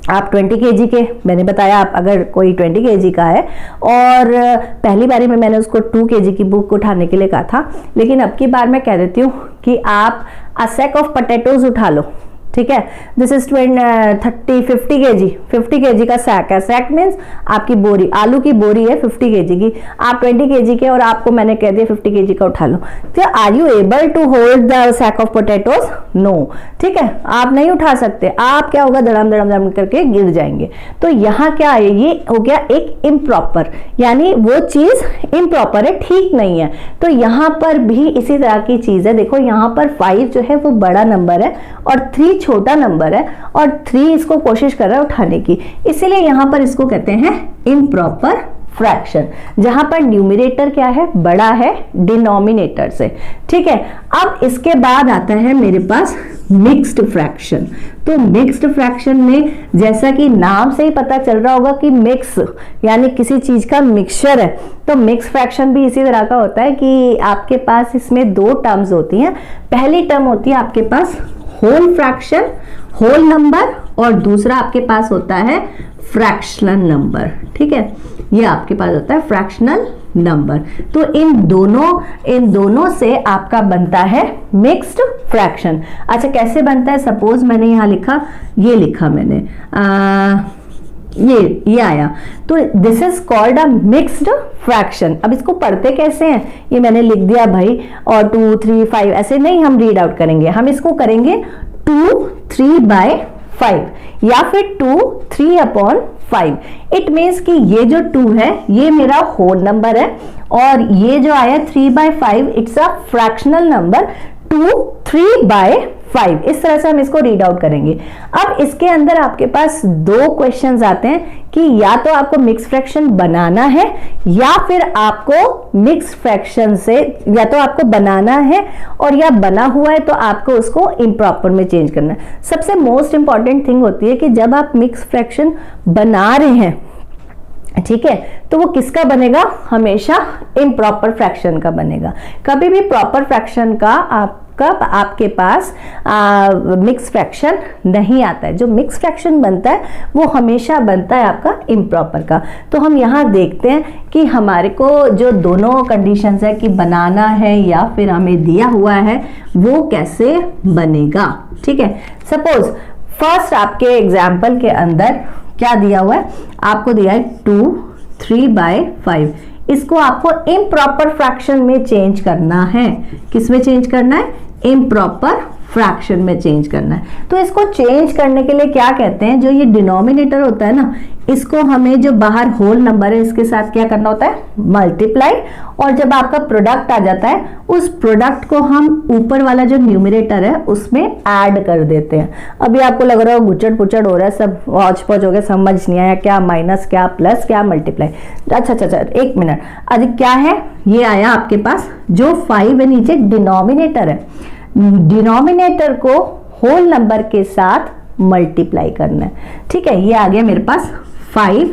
आप 20 kg के, मैंने बताया आप अगर कोई 20 kg का है और पहली बारी में मैंने उसको 2 kg की बुक उठाने के लिए कहा था, लेकिन अब की बार मैं कह देती हूँ कि आप अ सैक ऑफ पोटैटोज उठा लो, ठीक है। दिस इज 50 केजी, 50 केजी का सैक है। सैक मीन्स आपकी बोरी, आलू की बोरी है 50 केजी की, आप 20 केजी के और आपको मैंने कह दिया 50 केजी का उठा लो, तो are you able to hold the sack of potatoes? No, ठीक है, आप नहीं उठा सकते, आप क्या होगा धड़म धड़म धड़म करके गिर जाएंगे। तो यहाँ क्या है, ये हो गया एक इम्प्रॉपर, यानी वो चीज इम्प्रॉपर है, ठीक नहीं है। तो यहाँ पर भी इसी तरह की चीज है। देखो यहाँ पर 5 जो है वो बड़ा नंबर है और 3 छोटा नंबर है, और 3 इसको कोशिश कर रहा है उठाने की, इसीलिए यहाँ पर इसको कहते हैं इम्प्रॉपर फ्रैक्शन, जहां पर न्यूमरेटर क्या है, बड़ा है डिनोमिनेटर से, ठीक है। अब इसके बाद आता है मेरे पास मिक्स्ड फ्रैक्शन। तो मिक्स्ड फ्रैक्शन में जैसा कि नाम से ही पता चल रहा होगा कि मिक्स यानी किसी चीज का मिक्सचर है, तो मिक्स फ्रैक्शन भी इसी तरह का होता है कि आपके पास इसमें 2 टर्म्स होती हैं। पहली टर्म होती है आपके पास होल फ्रैक्शन, होल नंबर, और दूसरा आपके पास होता है फ्रैक्शनल नंबर, ठीक है, ये आपके पास होता है फ्रैक्शनल नंबर। तो इन दोनों से आपका बनता है मिक्स्ड फ्रैक्शन। अच्छा, कैसे बनता है? सपोज मैंने यहाँ लिखा, ये लिखा मैंने ये आया, तो this is called a mixed fraction. अब इसको पढ़ते कैसे हैं, ये मैंने लिख दिया भाई, और 2, 3, 5 ऐसे नहीं हम रीड आउट करेंगे, हम इसको करेंगे 2, 3/5 या फिर 2, 3/5। इट मीन्स कि ये जो 2 है ये मेरा होल नंबर है, और ये जो आया 3/5 इट्स अ फ्रैक्शनल नंबर, 2, 3/5। इस तरह से हम इसको रीड आउट करेंगे। अब इसके अंदर आपके पास 2 क्वेश्चंस आते हैं कि या तो आपको मिक्स फ्रैक्शन बनाना है, या फिर आपको मिक्स फ्रैक्शन से या तो आपको बनाना है, और या बना हुआ है तो आपको उसको इम्प्रॉपर में चेंज करना है। सबसे मोस्ट इंपॉर्टेंट थिंग होती है कि जब आप मिक्स फ्रैक्शन बना रहे हैं, ठीक है, तो वो किसका बनेगा? हमेशा इम्प्रॉपर फ्रैक्शन का बनेगा। कभी भी प्रॉपर फ्रैक्शन का आपके पास मिक्स फ्रैक्शन नहीं आता है। जो मिक्स फ्रैक्शन बनता है वो हमेशा बनता है आपका इम्प्रॉपर का। तो हम यहाँ देखते हैं कि हमारे को जो दोनों कंडीशंस है कि बनाना है या फिर हमें दिया हुआ है, वो कैसे बनेगा, ठीक है। सपोज फर्स्ट आपके एग्जाम्पल के अंदर क्या दिया हुआ है, आपको दिया है 2, 3/5। इसको आपको इम्प्रॉपर फ्रैक्शन में चेंज करना है। किस में चेंज करना है? इम्प्रॉपर फ्रैक्शन में चेंज करना है। तो इसको चेंज करने के लिए क्या कहते हैं, जो ये डिनोमिनेटर होता है ना, इसको हमें जो बाहर होल नंबर है इसके साथ क्या करना होता है? मल्टीप्लाई। और जब आपका प्रोडक्ट आ जाता है, उस प्रोडक्ट को हम ऊपर वाला जो न्यूमरेटर है उसमें ऐड कर देते हैं। अभी आपको लग रहा हो गुचड़ पुचड़ हो रहा है, सब हौच पौच हो गया, समझ नहीं आया क्या माइनस क्या प्लस क्या मल्टीप्लाई। अच्छा, 1 मिनट। आज क्या है, ये आया आपके पास जो 5 है नीचे डिनोमिनेटर है, डिनोमिनेटर को होल नंबर के साथ मल्टीप्लाई करना है, ठीक है। ये आ गया मेरे पास 5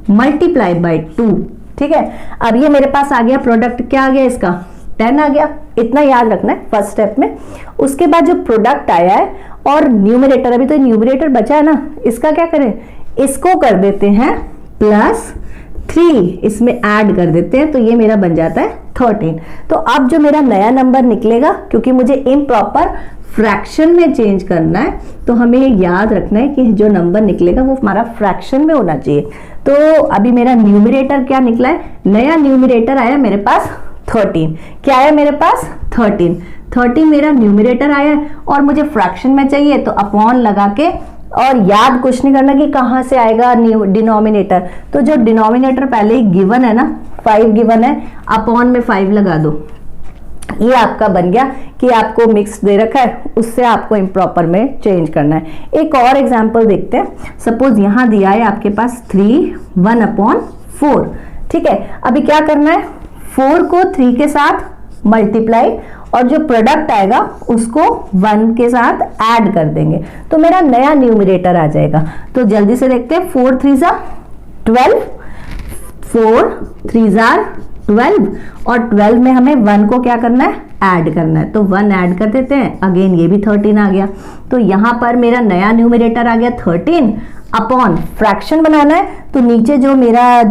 × 2, ठीक है। अब ये मेरे पास आ गया प्रोडक्ट, क्या आ गया इसका? 10 आ गया। इतना याद रखना है फर्स्ट स्टेप में। उसके बाद जो प्रोडक्ट आया है और न्यूमरेटर, अभी तो न्यूमरेटर बचा है ना, इसका क्या करें? इसको कर देते हैं +3, इसमें ऐड कर देते हैं, तो ये मेरा बन जाता है 13। तो अब जो मेरा नया नंबर निकलेगा, क्योंकि मुझे इम्प्रॉपर फ्रैक्शन में चेंज करना है, तो हमें याद रखना है कि जो नंबर निकलेगा वो हमारा फ्रैक्शन में होना चाहिए। तो अभी मेरा न्यूमरेटर क्या निकला है? नया न्यूमरेटर आया मेरे पास 13। क्या आया मेरे पास? 13 मेरा न्यूमरेटर आया है, और मुझे फ्रैक्शन में चाहिए, तो अपॉन लगा के, और याद कुछ नहीं करना कि कहाँ से आएगा डिनोमिनेटर। तो जो डिनोमिनेटर पहले ही गिवन है ना, 5 गिवन है, अपॉन में 5 लगा दो। ये आपका बन गया कि आपको मिक्स दे रखा है, उससे आपको इम्प्रॉपर में चेंज करना है। एक और एग्जांपल देखते हैं। सपोज यहाँ दिया है आपके पास 3, 1/4, ठीक है। अभी क्या करना है? 4 को 3 के साथ मल्टीप्लाई, और जो प्रोडक्ट आएगा उसको 1 के साथ ऐड कर देंगे, तो मेरा नया न्यूमरेटर आ जाएगा। तो जल्दी से देखते हैं। 4 3 12, 4 3 12, और 12 में हमें 1 को क्या करना है? ऐड करना है, तो 1 ऐड कर देते हैं। अगेन ये भी 13 आ गया। तो यहाँ पर मेरा नया न्यूमरेटर आ गया 13, अपॉन फ्रैक्शन बनाना है, तो नीचे जो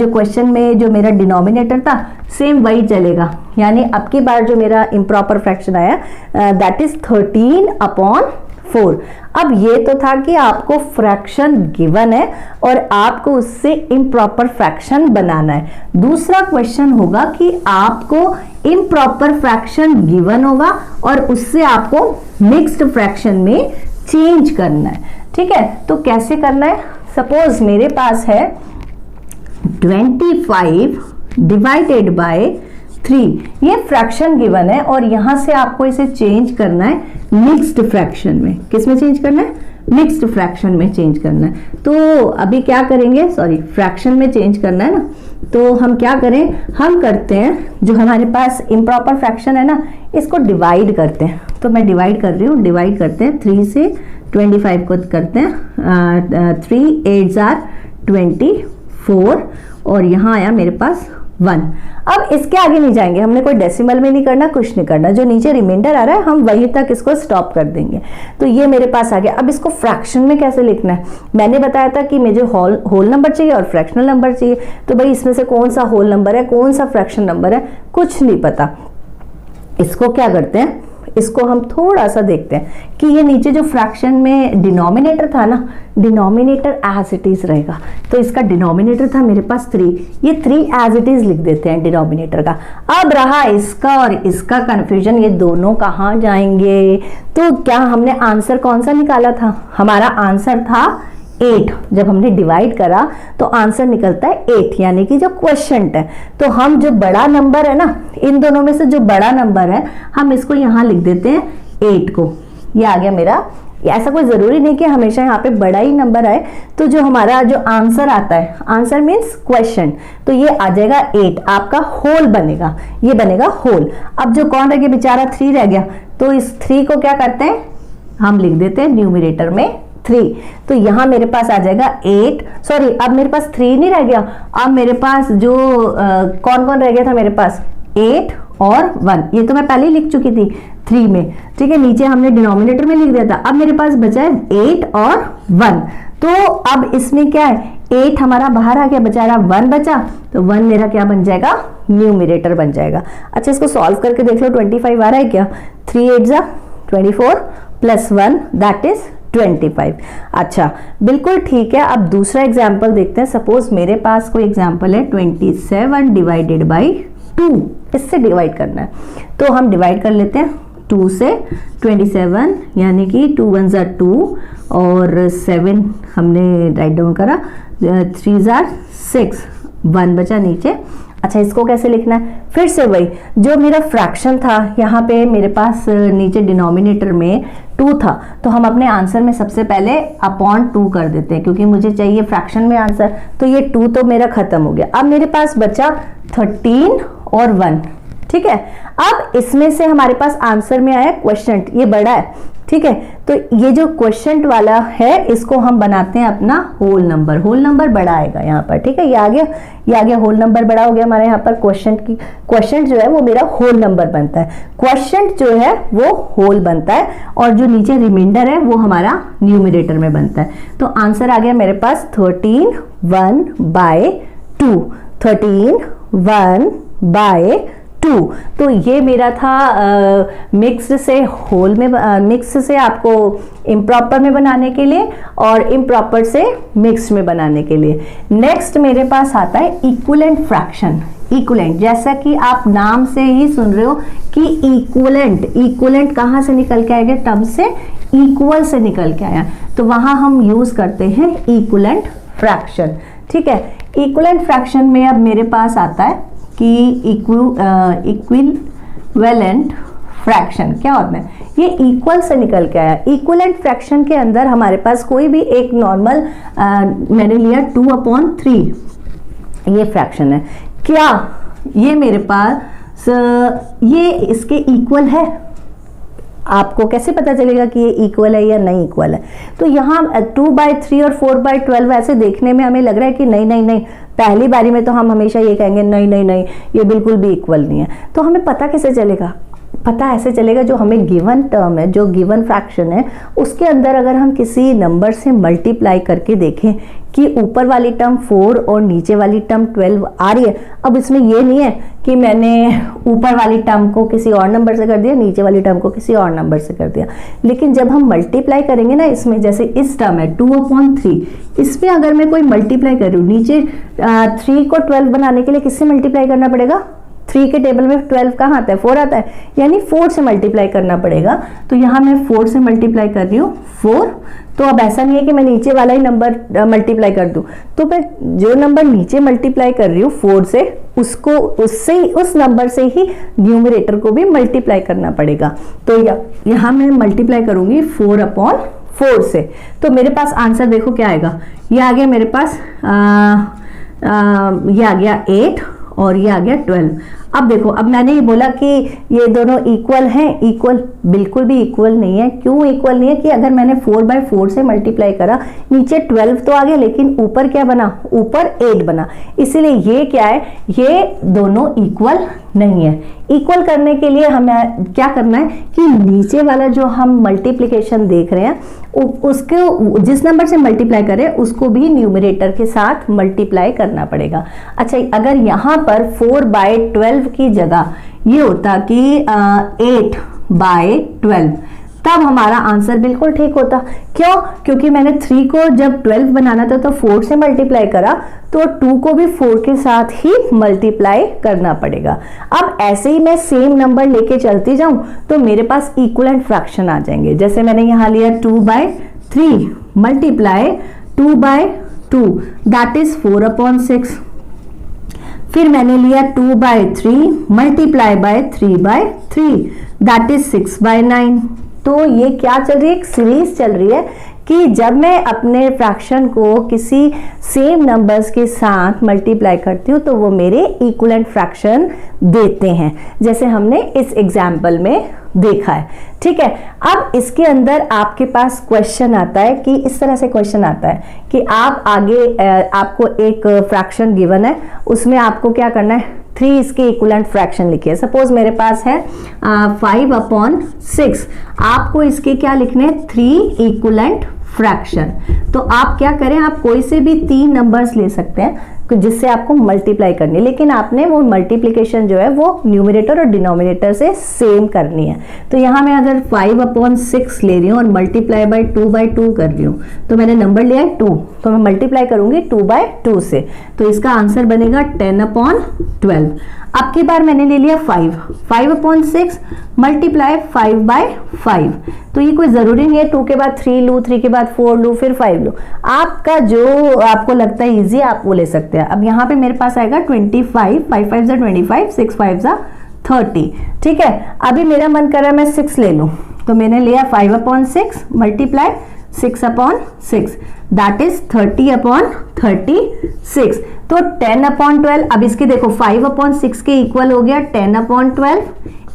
क्वेश्चन में जो मेरा डिनोमिनेटर था सेम वही चलेगा। यानी अब की बार जो मेरा इम्प्रॉपर फ्रैक्शन आया दैट इज 13/5, 4। अब ये तो था कि आपको फ्रैक्शन गिवन है और आपको उससे इम्प्रॉपर फ्रैक्शन बनाना है। दूसरा क्वेश्चन होगा कि आपको इम्प्रॉपर फ्रैक्शन गिवन होगा और उससे आपको मिक्स्ड फ्रैक्शन में चेंज करना है। ठीक है, तो कैसे करना है? सपोज मेरे पास है 25 डिवाइडेड बाय 3, ये फ्रैक्शन गिवन है और यहां से आपको इसे चेंज करना है मिक्स्ड फ्रैक्शन में। किस में चेंज करना है? मिक्स्ड फ्रैक्शन में चेंज करना है। तो अभी क्या करेंगे, सॉरी फ्रैक्शन में चेंज करना है ना, तो हम क्या करें, हम करते हैं जो हमारे पास इम्प्रॉपर फ्रैक्शन है ना, इसको डिवाइड करते हैं। तो मैं डिवाइड कर रही हूँ, डिवाइड करते हैं 3 से 25 को करते हैं 3 8 जार 24 और यहाँ आया मेरे पास 1। अब इसके आगे नहीं जाएंगे, हमने कोई डेसिमल में नहीं करना, कुछ नहीं करना, जो नीचे रिमाइंडर आ रहा है हम वहीं तक इसको स्टॉप कर देंगे। तो ये मेरे पास आ गया। अब इसको फ्रैक्शन में कैसे लिखना है? मैंने बताया था कि मुझे होल नंबर चाहिए और फ्रैक्शनल नंबर चाहिए। तो भाई इसमें से कौन सा होल नंबर है, कौन सा फ्रैक्शन नंबर है, कुछ नहीं पता। इसको क्या करते हैं, इसको हम थोड़ा सा देखते हैं कि ये नीचे जो फ्रैक्शन में डिनोमिनेटर था ना, डिनोमिनेटर एज इट इज रहेगा। तो इसका डिनोमिनेटर था मेरे पास 3, ये 3 एज इट इज लिख देते हैं डिनोमिनेटर का। अब रहा इसका और इसका कंफ्यूजन, ये दोनों कहाँ जाएंगे? तो क्या हमने आंसर कौन सा निकाला था? हमारा आंसर था 8। जब हमने डिवाइड करा तो आंसर निकलता है 8, यानी कि जो क्वेश्चन है। तो हम जो बड़ा नंबर है ना, इन दोनों में से जो बड़ा नंबर है हम इसको यहाँ लिख देते हैं 8 को। ये आ गया मेरा। ऐसा कोई जरूरी नहीं कि हमेशा यहाँ पे बड़ा ही नंबर आए। तो जो हमारा जो आंसर आता है, आंसर मीन्स क्वेश्चन, तो ये आ जाएगा 8, आपका होल बनेगा, ये बनेगा होल। अब जो कौन रह गया बेचारा, 3 रह गया, तो इस 3 को क्या करते हैं, हम लिख देते हैं न्यूमरेटर में 3। तो यहां मेरे पास आ जाएगा 8, सॉरी अब मेरे पास 3 नहीं रह गया, अब मेरे पास जो कौन कौन रह गया था, मेरे पास 8 और 1, ये तो मैं पहले ही लिख चुकी थी 3 में। ठीक है, नीचे हमने डिनोमिनेटर में लिख दिया था। अब मेरे पास बचा है 8 और 1। तो अब इसमें क्या है, 8 हमारा बाहर आ गया, बचा रहा 1 बचा, तो 1 मेरा क्या बन जाएगा, न्यूमरेटर बन जाएगा। अच्छा इसको सॉल्व करके देख लो, 25 आ रहा है क्या, 3 8 जा 24 प्लस 1 दैट इज 25। अच्छा बिल्कुल ठीक है। अब दूसरा एग्जाम्पल देखते हैं। सपोज मेरे पास कोई एग्जाम्पल है 27 डिवाइडेड बाई 2, इससे डिवाइड करना है। तो हम डिवाइड कर लेते हैं 2 से 27, यानी कि 2 1 जार 2 और 7 हमने राइट डाउन करा, 3 जार 6, 1 बचा नीचे। अच्छा इसको कैसे लिखना है, फिर से वही जो मेरा फ्रैक्शन था, यहाँ पे मेरे पास नीचे डिनोमिनेटर में 2 था, तो हम अपने आंसर में सबसे पहले अपॉन 2 कर देते हैं, क्योंकि मुझे चाहिए फ्रैक्शन में आंसर। तो ये 2 तो मेरा खत्म हो गया। अब मेरे पास बचा 13 और 1। ठीक है, अब इसमें से हमारे पास आंसर में आया क्वेश्चन, ये बड़ा है। ठीक है, तो ये जो क्वेश्चन वाला है इसको हम बनाते हैं अपना होल नंबर। होल नंबर बड़ा आएगा यहाँ पर। ठीक है, ये आ गया, ये आ गया, होल नंबर बड़ा हो गया हमारे यहाँ पर। क्वेश्चन जो है वो मेरा होल नंबर बनता है, क्वेश्चन जो है वो होल बनता है, और जो नीचे रिमाइंडर है वो हमारा न्यूमरेटर में बनता है। तो आंसर आ गया मेरे पास 13 1 बाय 2, 13 1 बाय 2। तो ये मेरा था मिक्स से होल में, मिक्स से आपको इम्प्रॉपर में बनाने के लिए और इम्प्रॉपर से मिक्स में बनाने के लिए। नेक्स्ट मेरे पास आता है इक्विवेलेंट फ्रैक्शन। इक्विवेलेंट, जैसा कि आप नाम से ही सुन रहे हो कि इक्विवेलेंट, इक्विवेलेंट कहाँ से निकल के आएगा, टर्म से इक्वल से निकल के आया, तो वहां हम यूज करते हैं इक्विवेलेंट फ्रैक्शन। ठीक है, इक्विवेलेंट फ्रैक्शन में अब मेरे पास आता है कि इक्विवेलेंट फ्रैक्शन क्या होता है, ये इक्वल से निकल के आया। इक्विवेलेंट फ्रैक्शन के अंदर हमारे पास कोई भी एक नॉर्मल, मैंने लिया 2/3, ये फ्रैक्शन है। क्या ये मेरे पास ये इसके इक्वल है? आपको कैसे पता चलेगा कि ये इक्वल है या नहीं इक्वल है? तो यहाँ 2/3 और 4/12 ऐसे देखने में हमें लग रहा है कि नहीं नहीं नहीं, पहली बारी में तो हम हमेशा ये कहेंगे नहीं नहीं नहीं, ये बिल्कुल भी इक्वल नहीं है। तो हमें पता कैसे चलेगा? पता ऐसे चलेगा जो हमें गिवन टर्म है, जो गिवन फ्रैक्शन है, उसके अंदर अगर हम किसी नंबर से मल्टीप्लाई करके देखें कि ऊपर वाली टर्म 4 और नीचे वाली टर्म 12 आ रही है। अब इसमें ये नहीं है कि मैंने ऊपर वाली टर्म को किसी और नंबर से कर दिया, नीचे वाली टर्म को किसी और नंबर से कर दिया, लेकिन जब हम मल्टीप्लाई करेंगे ना, इसमें जैसे इस टर्म है 2/3, इसमें अगर मैं कोई मल्टीप्लाई कर रही हूँ, नीचे 3 को 12 बनाने के लिए किससे मल्टीप्लाई करना पड़ेगा? 3 के टेबल में 12 कहाँ आता है? 4 आता है, यानी 4 से मल्टीप्लाई करना पड़ेगा। तो यहाँ मैं 4 से मल्टीप्लाई कर रही हूँ 4। तो अब ऐसा नहीं है कि मैं नीचे वाला ही नंबर मल्टीप्लाई कर दूँ, तो मैं जो नंबर नीचे मल्टीप्लाई कर रही हूँ 4 से, उसको उससे ही, उस नंबर से ही न्यूमरेटर को भी मल्टीप्लाई करना पड़ेगा। तो यहाँ मैं मल्टीप्लाई करूँगी 4/4 से। तो मेरे पास आंसर देखो क्या आएगा, ये आ गया मेरे पास ये आ गया 8 और ये आ गया 12। अब देखो, अब मैंने ये बोला कि ये दोनों इक्वल हैं, इक्वल बिल्कुल भी इक्वल नहीं है। क्यों इक्वल नहीं है? कि अगर मैंने 4/4 से मल्टीप्लाई करा, नीचे 12 तो आ गया, लेकिन ऊपर क्या बना? ऊपर 8 बना। इसीलिए ये क्या है? ये दोनों इक्वल नहीं है। इक्वल करने के लिए हमें क्या करना है कि नीचे वाला जो हम मल्टीप्लिकेशन देख रहे हैं, उसको जिस नंबर से मल्टीप्लाई करें उसको भी न्यूमरेटर के साथ मल्टीप्लाई करना पड़ेगा। अच्छा, अगर यहाँ पर 4/12 की जगह ये होता कि 8/12, तब हमारा आंसर बिल्कुल ठीक होता। क्यों? क्योंकि मैंने 3 को जब 12 बनाना था तो 4 से मल्टीप्लाई करा, तो 2 को भी 4 के साथ ही मल्टीप्लाई करना पड़ेगा। अब ऐसे ही मैं सेम नंबर लेके चलती जाऊं तो मेरे पास इक्विवेलेंट फ्रैक्शन आ जाएंगे। जैसे मैंने यहाँ लिया 2/3 मल्टीप्लाई 2/2, दैट इज 4/6। फिर मैंने लिया 2/3 मल्टीप्लाई बाय 3/3, दैट इज 6/9। तो ये क्या चल रही है? एक सीरीज चल रही है कि जब मैं अपने फ्रैक्शन को किसी सेम नंबर्स के साथ मल्टीप्लाई करती हूँ तो वो मेरे इक्विवेलेंट फ्रैक्शन देते हैं, जैसे हमने इस एग्जाम्पल में देखा है। ठीक है, अब इसके अंदर आपके पास क्वेश्चन आता है कि इस तरह से क्वेश्चन आता है कि आप आगे आपको एक फ्रैक्शन गिवन है, उसमें आपको क्या करना है? 3 इसके इक्विवेलेंट फ्रैक्शन लिखिए। सपोज मेरे पास है 5/6, आपको इसके क्या लिखने हैं? 3 इक्विवेलेंट फ्रैक्शन। तो आप क्या करें, आप कोई से भी 3 नंबर्स ले सकते हैं जिससे आपको मल्टीप्लाई करनी है, लेकिन आपने वो मल्टीप्लिकेशन जो है वो न्यूमरेटर और डिनोमिनेटर से सेम करनी है। तो यहाँ मैं अगर 5/6 ले रही हूँ और मल्टीप्लाई बाय 2/2 कर रही हूँ, तो मैंने नंबर लिया है 2, तो मैं मल्टीप्लाई करूंगी 2/2 से, तो इसका आंसर बनेगा 10/12। अब की बार मैंने ले लिया 5/6 मल्टीप्लाई 5/5। तो ये कोई जरूरी नहीं है 2 के बाद 3 लूँ, 3 के बाद 4 लूँ, फिर 5 लूँ, आपका जो आपको लगता है इजी आप वो ले सकते हैं। अब यहाँ पे मेरे पास आएगा 25, 5 5 25, 6 5 30। ठीक है, अभी मेरा मन कर रहा है मैं 6 ले लूँ, तो मैंने लिया 5/6 मल्टीप्लाई 6/6, दैट इज 30/36। तो 10/12, अब इसके देखो 5/6 के इक्वल हो गया 10/12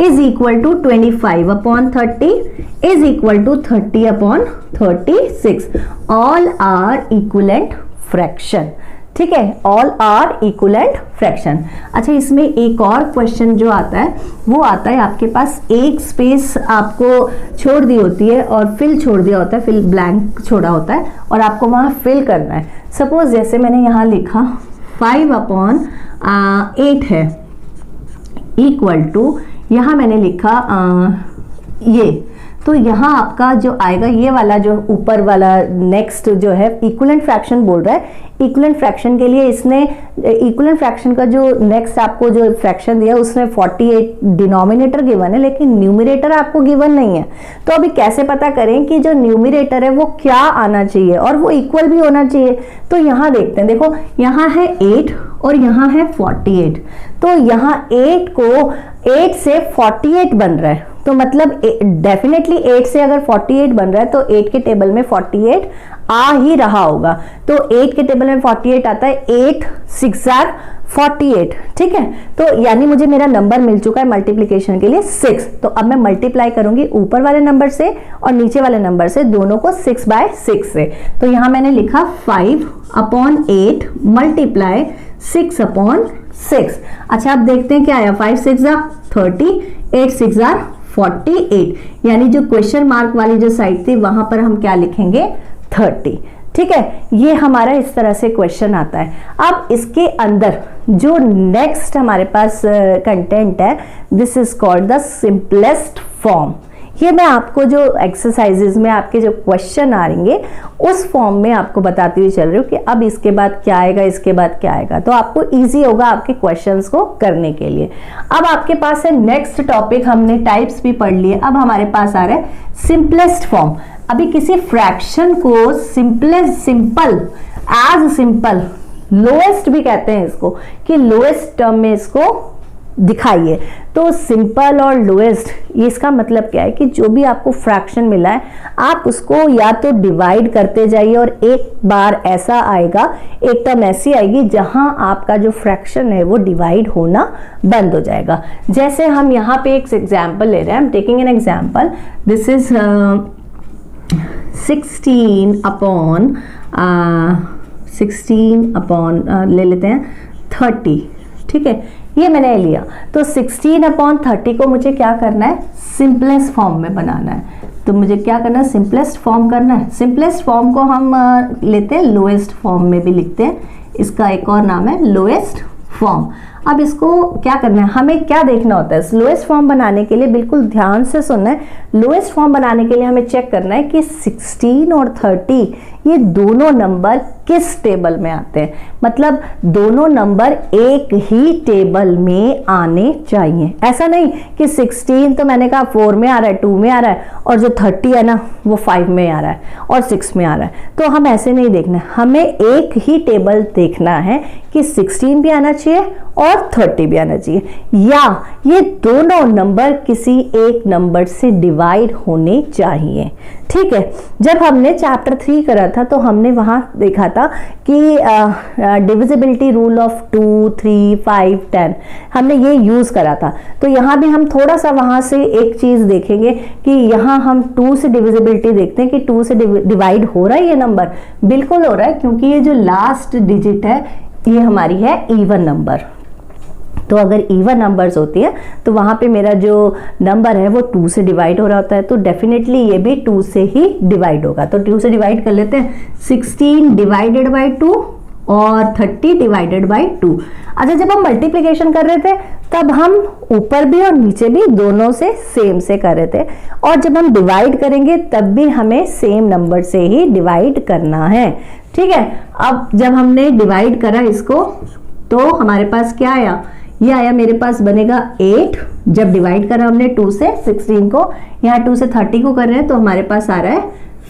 is equal to 25/30 is equal to 30/36। All are equivalent fraction. ठीक है, ऑल आर इक्विवेलेंट फ्रैक्शन। अच्छा, इसमें एक और क्वेश्चन जो आता है वो आता है, आपके पास एक स्पेस आपको छोड़ दी होती है और फिल छोड़ दिया होता है, फिल ब्लैंक छोड़ा होता है और आपको वहां फिल करना है। सपोज जैसे मैंने यहाँ लिखा 5/8 है इक्वल टू, यहाँ मैंने लिखा ये, तो यहाँ आपका जो आएगा ये वाला जो ऊपर वाला नेक्स्ट जो है इक्विवेलेंट फ्रैक्शन बोल रहा है। इक्विवेलेंट फ्रैक्शन के लिए इसने इक्विवेलेंट फ्रैक्शन का जो नेक्स्ट आपको जो फ्रैक्शन दिया उसमें 48 डिनोमिनेटर गिवन है, लेकिन न्यूमरेटर आपको गिवन नहीं है। तो अभी कैसे पता करें कि जो न्यूमरेटर है वो क्या आना चाहिए और वो इक्वल भी होना चाहिए? तो यहाँ देखते हैं, देखो यहाँ है 8 और यहाँ है 48, तो यहाँ 8 से 48 बन रहा है, तो मतलब डेफिनेटली 8 से अगर 48 बन रहा है तो 8 के टेबल में 48 आ ही रहा होगा। तो 8 के टेबल में 48 आता है, 8 6 48। ठीक है, तो यानी मुझे मेरा नंबर मिल चुका है मल्टीप्लिकेशन के लिए 6। तो अब मैं मल्टीप्लाई करूंगी ऊपर वाले नंबर से और नीचे वाले नंबर से, दोनों को 6/6 से। तो यहां मैंने लिखा 5/8 मल्टीप्लाई 6/6। अच्छा, अब देखते हैं क्या आया, 5 6 30, 8 6 48, यानी जो क्वेश्चन मार्क वाली जो साइड थी वहां पर हम क्या लिखेंगे 30। ठीक है, ये हमारा इस तरह से क्वेश्चन आता है। अब इसके अंदर जो नेक्स्ट हमारे पास कंटेंट है, this is called the simplest form. ये मैं आपको जो एक्सरसाइजेज में आपके जो क्वेश्चन आ रहेंगे उस फॉर्म में आपको बताती हुई चल रही हूँ कि अब इसके बाद क्या आएगा, इसके बाद क्या आएगा, तो आपको इजी होगा आपके क्वेश्चंस को करने के लिए। अब आपके पास है नेक्स्ट टॉपिक, हमने टाइप्स भी पढ़ लिए, अब हमारे पास आ रहा है सिंपलेस्ट फॉर्म। अभी किसी फ्रैक्शन को सिंपल एज सिंपल, लोएस्ट भी कहते हैं इसको, कि लोएस्ट टर्म में इसको दिखाइए। तो सिंपल और लोएस्ट, ये इसका मतलब क्या है कि जो भी आपको फ्रैक्शन मिला है आप उसको या तो डिवाइड करते जाइए और एक बार ऐसा आएगा, एक टर्म ऐसी आएगी जहां आपका जो फ्रैक्शन है वो डिवाइड होना बंद हो जाएगा। जैसे हम यहाँ पे एक एग्जाम्पल ले रहे हैं, I am taking an example, this is 16 upon ले लेते हैं 30। ठीक है, ये मैंने लिया, तो 16 अपॉन 30 को मुझे क्या करना है, सिंपलेस्ट फॉर्म में बनाना है। तो मुझे क्या करना है, सिंपलेस्ट फॉर्म करना है। सिंपलेस्ट फॉर्म को हम लेते हैं लोएस्ट फॉर्म में भी लिखते हैं, इसका एक और नाम है लोएस्ट फॉर्म। अब इसको क्या करना है, हमें क्या देखना होता है लोएस्ट फॉर्म बनाने के लिए, बिल्कुल ध्यान से सुनना है। लोएस्ट फॉर्म बनाने के लिए हमें चेक करना है कि 16 और 30 ये दोनों नंबर किस टेबल में आते हैं, मतलब दोनों नंबर एक ही टेबल में आने चाहिए। ऐसा नहीं कि 16 तो मैंने कहा 4 में आ रहा है, 2 में आ रहा है, और जो 30 है ना वो 5 में आ रहा है और 6 में आ रहा है। तो हम ऐसे नहीं देखना, हमें एक ही टेबल देखना है कि 16 भी आना चाहिए और 30 भी आना चाहिए, या ये दोनों नंबर किसी एक नंबर से डिवाइड होने चाहिए। ठीक है, जब हमने चैप्टर 3 करा था तो हमने वहां देखा था कि डिविजिबिलिटी रूल ऑफ 2, 3, 5, 10 हमने ये यूज करा था। तो यहाँ भी हम थोड़ा सा वहां से एक चीज देखेंगे कि यहाँ हम 2 से डिविजिबिलिटी देखते हैं कि 2 से डिवाइड हो रहा है ये नंबर, बिल्कुल हो रहा है, क्योंकि ये जो लास्ट डिजिट है ये हमारी है इवन नंबर। तो अगर इवन नंबर्स होती है तो वहां पे मेरा जो नंबर है वो 2 से डिवाइड हो रहा होता है, तो डेफिनेटली ये भी 2 से ही डिवाइड होगा। तो 2 से डिवाइड कर लेते हैं, 16 डिवाइडेड बाई 2 और 30 डिवाइडेड बाई 2। अच्छा, जब हम मल्टीप्लिकेशन कर रहे थे तब हम ऊपर भी और नीचे भी दोनों से सेम से कर रहे थे, और जब हम डिवाइड करेंगे तब भी हमें सेम नंबर से ही डिवाइड करना है। ठीक है, अब जब हमने डिवाइड करा इसको तो हमारे पास क्या आया, ये आया मेरे पास बनेगा 8। जब डिवाइड करा हमने 2 से 16 को, यहाँ 2 से 30 को कर रहे हैं तो हमारे पास आ रहा है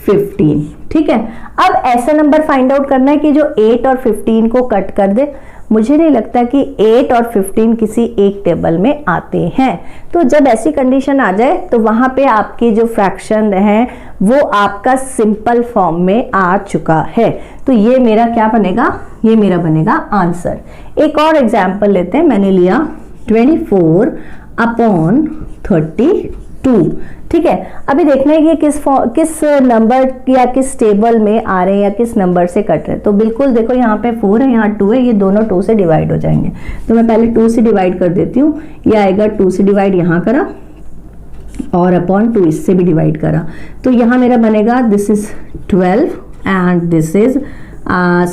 15। ठीक है, अब ऐसा नंबर फाइंड आउट करना है कि जो 8 और 15 को कट कर दे। मुझे नहीं लगता कि 8 और 15 किसी एक टेबल में आते हैं। तो जब ऐसी कंडीशन आ जाए तो वहां पे आपकी जो फ्रैक्शन है वो आपका सिंपल फॉर्म में आ चुका है। तो ये मेरा क्या बनेगा, ये मेरा बनेगा आंसर। एक और एग्जाम्पल लेते हैं, मैंने लिया 24 अपॉन 32। ठीक है, अभी देखना है कि किस नंबर या किस टेबल में आ रहे हैं या किस नंबर से कट रहे हैं। तो बिल्कुल देखो, यहाँ पे 4 है, यहाँ 2 है, ये दोनों 2 से डिवाइड हो जाएंगे। तो मैं पहले 2 से डिवाइड कर देती हूँ, ये आएगा 2 से डिवाइड यहाँ करा और अपॉन 2 इससे भी डिवाइड करा, तो यहाँ मेरा बनेगा this is 12 and this is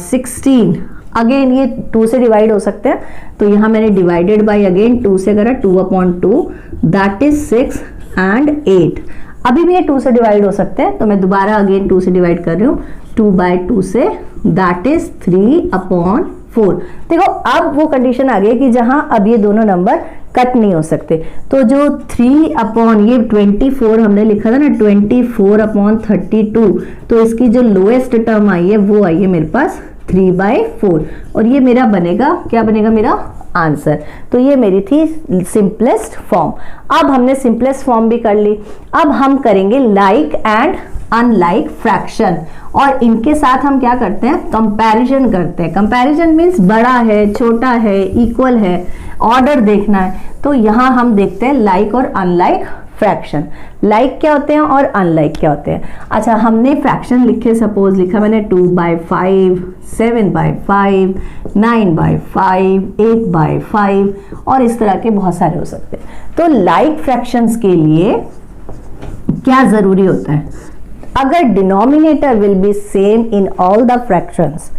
16। Again ये 2 से डिवाइड हो सकते हैं, तो यहाँ मैंने डिवाइडेड बाई अगेन 2 से करा, 2 अपॉन 2 दैट इज 6 एंड 8। अभी भी ये 2 से डिवाइड हो सकते हैं, तो मैं दोबारा अगेन 2 से डिवाइड कर रही हूँ, 2 by 2 say that is 3 upon 4। देखो अब वो कंडीशन आ गई कि जहां अब ये दोनों नंबर कट नहीं हो सकते। तो जो 3 अपॉन ये 24 हमने लिखा था ना, 24 अपॉन 32, तो इसकी जो लोएस्ट टर्म आई है वो आई है मेरे पास 3/4, और ये मेरा बनेगा, क्या बनेगा मेरा आंसर। तो ये मेरी थी सिंपलेस्ट फॉर्म। अब हमने सिंपलेस्ट फॉर्म भी कर ली, अब हम करेंगे लाइक एंड अनलाइक फ्रैक्शन, और इनके साथ हम क्या करते हैं, कंपैरिजन करते हैं। कंपैरिजन मीन्स बड़ा है, छोटा है, इक्वल है, ऑर्डर देखना है। तो यहाँ हम देखते हैं लाइक और अनलाइक फ्रैक्शन। लाइक क्या होते हैं और अनलाइक क्या होते हैं। अच्छा, हमने फ्रैक्शन लिखे, सपोज लिखा मैंने 2/5, 7/5, 9/5, 8/5 और इस तरह के बहुत सारे हो सकते हैं। तो लाइक फ्रैक्शंस के लिए क्या जरूरी होता है, अगर denominator will be same in all the fractions,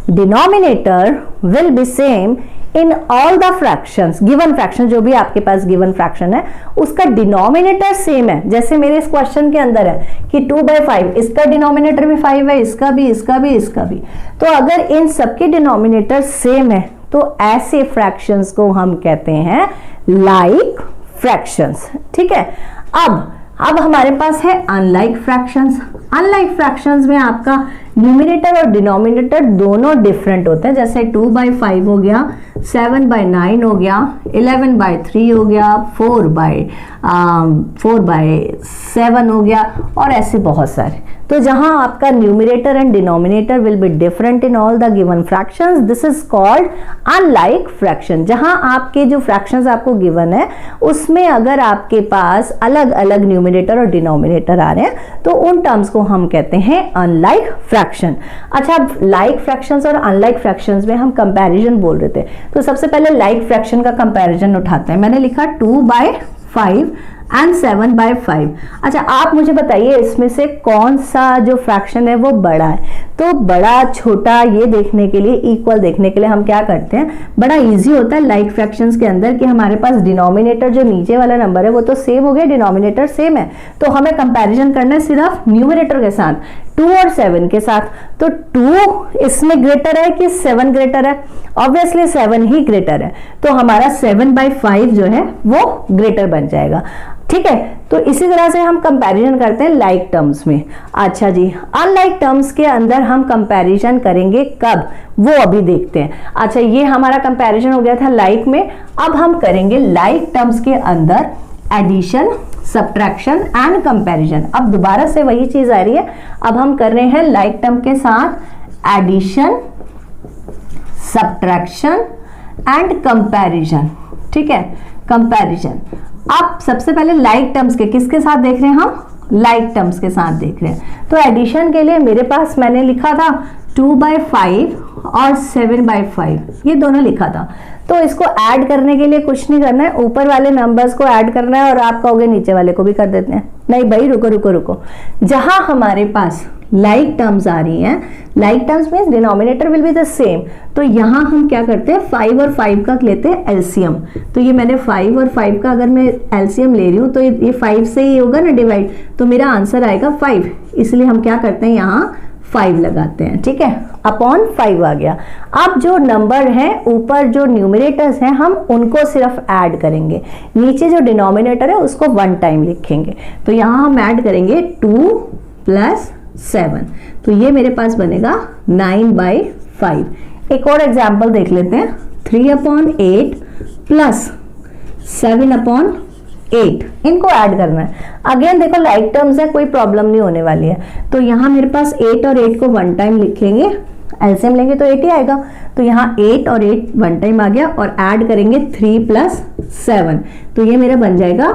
denominator will be same in all the fractions, given fraction जो भी आपके पास गिवन फ्रैक्शन है उसका डिनोमिनेटर सेम है। जैसे मेरे इस क्वेश्चन के अंदर है कि 2/5, इसका डिनोमिनेटर भी 5 है, इसका भी, इसका भी, इसका भी। तो अगर इन सबके डिनोमिनेटर सेम है तो ऐसे फ्रैक्शंस को हम कहते हैं लाइक फ्रैक्शंस। ठीक है, अब हमारे पास है अनलाइक फ्रैक्शंस। अनलाइक फ्रैक्शंस में आपका न्यूमरेटर और डिनोमिनेटर दोनों डिफरेंट होते हैं। जैसे 2/5 हो गया, 7/9 हो गया, 11/3 हो गया, 4/7 हो गया और ऐसे बहुत सारे। तो जहां आपका numerator and denominator will be different in all the given fractions, this is called unlike fraction. जहां आपके जो फ्रैक्शंस आपको गिवन है उसमें अगर आपके पास अलग अलग न्यूमरेटर और डिनोमिनेटर आ रहे हैं तो उन टर्म्स को हम कहते हैं अनलाइक फ्रैक्शन। अच्छा, लाइक फ्रैक्शंस और अनलाइक फ्रैक्शंस में हम कंपैरिजन बोल रहे थे, तो सबसे पहले लाइक फ्रैक्शन का कंपैरिजन उठाते हैं। मैंने लिखा 2/5 एंड 7/5। अच्छा, आप मुझे बताइए इसमें से कौन सा जो फ्रैक्शन है वो बड़ा है। तो बड़ा छोटा ये देखने के लिए, इक्वल देखने के लिए हम क्या करते हैं, बड़ा इजी होता है लाइक फ्रैक्शंस के अंदर कि हमारे पास डिनोमिनेटर जो नीचे वाला नंबर है वो तो सेम हो गया, डिनोमिनेटर सेम है, तो हमें कंपैरिजन करना है सिर्फ न्यूमरेटर के साथ, 2 और 7 के साथ। तो 2 इसमें ग्रेटर है कि 7 ग्रेटर है, ऑब्वियसली 7 ही ग्रेटर है, तो हमारा 7/5 जो है वो ग्रेटर बन जाएगा। ठीक है, तो इसी तरह से हम कंपैरिजन करते हैं लाइक टर्म्स में। अच्छा जी, अनलाइक टर्म्स के अंदर हम कंपैरिजन करेंगे कब, वो अभी देखते हैं। अच्छा, ये हमारा कंपैरिजन हो गया था लाइक में। अब हम करेंगे लाइक टर्म्स के अंदर एडिशन, सब्ट्रैक्शन एंड कंपैरिजन। अब दोबारा से वही चीज आ रही है, अब हम कर रहे हैं लाइक टर्म के साथ एडिशन, सब्ट्रैक्शन एंड कंपैरिजन। ठीक है, कंपैरिजन। अब सबसे पहले लाइक टर्म्स के किसके साथ देख रहे हैं, हम लाइक टर्म्स के साथ देख रहे हैं। तो एडिशन के लिए मेरे पास मैंने लिखा था 2/5 और 7/5, ये दोनों लिखा था। तो इसको ऐड करने के लिए कुछ नहीं करना है, ऊपर वाले नंबर्स को ऐड करना है और आप कहोगे नीचे वाले को भी कर देते हैं। नहीं भाई, रुको रुको रुको, जहां हमारे पास लाइक टर्म्स आ रही हैं, like terms means denominator will be the same, तो यहां हम क्या करते हैं, 5 और 5 का लेते हैं एलसीएम। तो ये मैंने 5 और 5 का अगर मैं एलसीएम ले रही हूं तो ये 5 से ही होगा ना डिवाइड, तो मेरा आंसर आएगा 5, इसलिए हम क्या करते हैं यहाँ 5 लगाते हैं। ठीक है, अपॉन 5 आ गया। अब जो नंबर है ऊपर जो न्यूमरेटर्स हैं हम उनको सिर्फ ऐड करेंगे, नीचे जो डिनोमिनेटर है उसको 1 टाइम लिखेंगे। तो यहाँ हम ऐड करेंगे 2 + 7, तो ये मेरे पास बनेगा 9/5। एक और एग्जाम्पल देख लेते हैं, 3/8 + 7/8, इनको ऐड करना है। अगेन देखो लाइक टर्म्स है, कोई प्रॉब्लम नहीं होने वाली है। तो यहाँ मेरे पास 8 और 8 को 1 टाइम लिखेंगे, एलसीएम लेंगे तो 8 ही आएगा, तो यहाँ 8 और 8 1 टाइम आ गया और ऐड करेंगे 3 + 7, तो ये मेरा बन जाएगा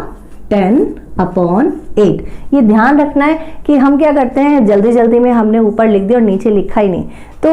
10/8। ये ध्यान रखना है कि हम क्या करते हैं, जल्दी जल्दी में हमने ऊपर लिख दिया और नीचे लिखा ही नहीं, तो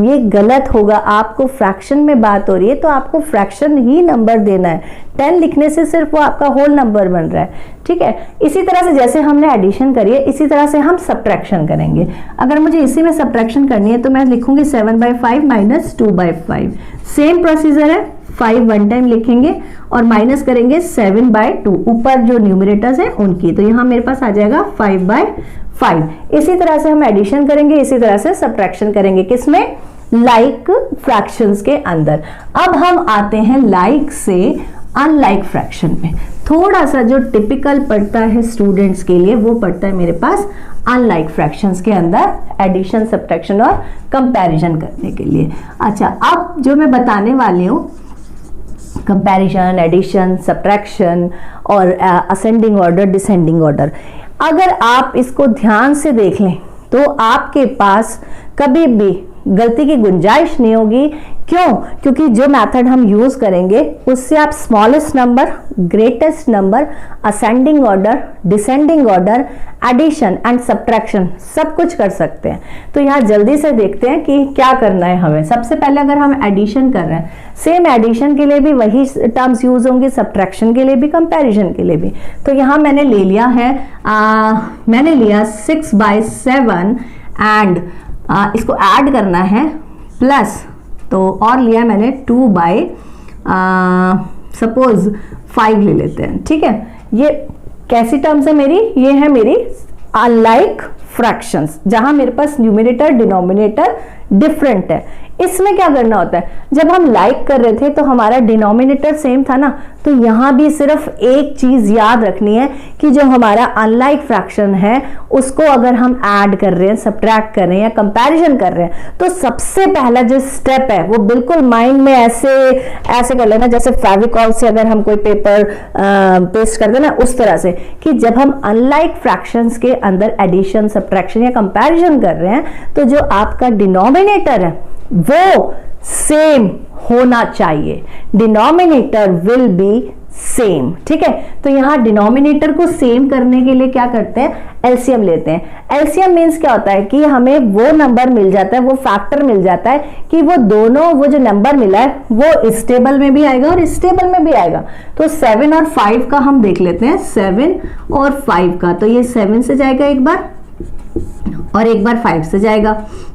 ये गलत होगा। आपको फ्रैक्शन में बात हो रही है तो आपको फ्रैक्शन ही नंबर देना है, 10 लिखने से सिर्फ वो आपका होल नंबर बन रहा है। ठीक है, इसी तरह से जैसे हमने एडिशन करी है इसी तरह से हम सब्ट्रैक्शन करेंगे। अगर मुझे इसी में सब्ट्रैक्शन करनी है तो मैं लिखूंगी 7/5 - 2/5, सेम प्रोसीजर है, 5 1 टाइम लिखेंगे और माइनस करेंगे 7/2, ऊपर जो न्यूमरेटर्स हैं उनकी, तो यहाँ मेरे पास आ जाएगा 5/5। इसी तरह से हम एडिशन करेंगे, इसी तरह से सब्ट्रैक्शन करेंगे, किसमें, लाइक फ्रैक्शंस के अंदर। अब हम आते हैं लाइक से अनलाइक फ्रैक्शन में। थोड़ा सा जो टिपिकल पड़ता है स्टूडेंट्स के लिए वो पड़ता है मेरे पास अनलाइक फ्रैक्शंस के अंदर एडिशन, सब्ट्रैक्शन और कंपैरिजन करने के लिए। अच्छा, अब जो मैं बताने वाली हूँ कंपैरिजन, एडिशन, सब्ट्रैक्शन और असेंडिंग ऑर्डर, डिसेंडिंग ऑर्डर, अगर आप इसको ध्यान से देख लें तो आपके पास कभी भी गलती की गुंजाइश नहीं होगी। क्यों? क्योंकि जो मेथड हम यूज करेंगे उससे आप smallest number, greatest number, ascending order, descending order, addition and subtraction सब कुछ कर सकते हैं। तो यहाँ जल्दी से देखते हैं कि क्या करना है हमें। सबसे पहले अगर हम एडिशन कर रहे हैं, सेम एडिशन के लिए भी वही टर्म्स यूज होंगे, सब्ट्रैक्शन के लिए भी, कंपैरिजन के लिए भी। तो यहाँ मैंने ले लिया है मैंने लिया 6/7 एंड इसको ऐड करना है प्लस, तो और लिया मैंने 2/सपोज 5 ले लेते हैं। ठीक है, ये कैसी टर्म्स है मेरी? ये है मेरी अनलाइक फ्रैक्शंस, जहां मेरे पास न्यूमरेटर डिनोमिनेटर डिफरेंट है। इसमें क्या करना होता है, जब हम लाइक कर रहे थे तो हमारा डिनोमिनेटर सेम था ना, तो यहां भी सिर्फ एक चीज याद रखनी है कि जो हमारा अनलाइक फ्रैक्शन है उसको अगर हम ऐड कर रहे हैं, सब्ट्रैक्ट कर रहे हैं या कंपैरिजन कर रहे हैं, तो सबसे पहला जो स्टेप है वो बिल्कुल माइंड में ऐसे कर लेना, जैसे फेविकॉल से अगर हम कोई पेपर पेस्ट करते हैं ना, उस तरह से, कि जब हम अनलाइक फ्रैक्शंस के अंदर एडिशन, सब्ट्रैक्शन या कंपैरिजन कर रहे हैं तो जो आपका डिनोमिनेटर है वो सेम होना चाहिए। Denominator will be same. ठीक है, तो यहां डिनोमिनेटर को सेम करने के लिए क्या करते हैं, एलसीएम लेते हैं। एलसीएम मींस क्या होता है कि हमें वो नंबर मिल जाता है, वो फैक्टर मिल जाता है कि वो दोनों, वो जो नंबर मिला है वो इस टेबल में भी आएगा और इस टेबल में भी आएगा। तो 7 और 5 का हम देख लेते हैं, 7 और 5 का, तो ये 7 से जाएगा एक बार और एक बार 5 से जाएगा।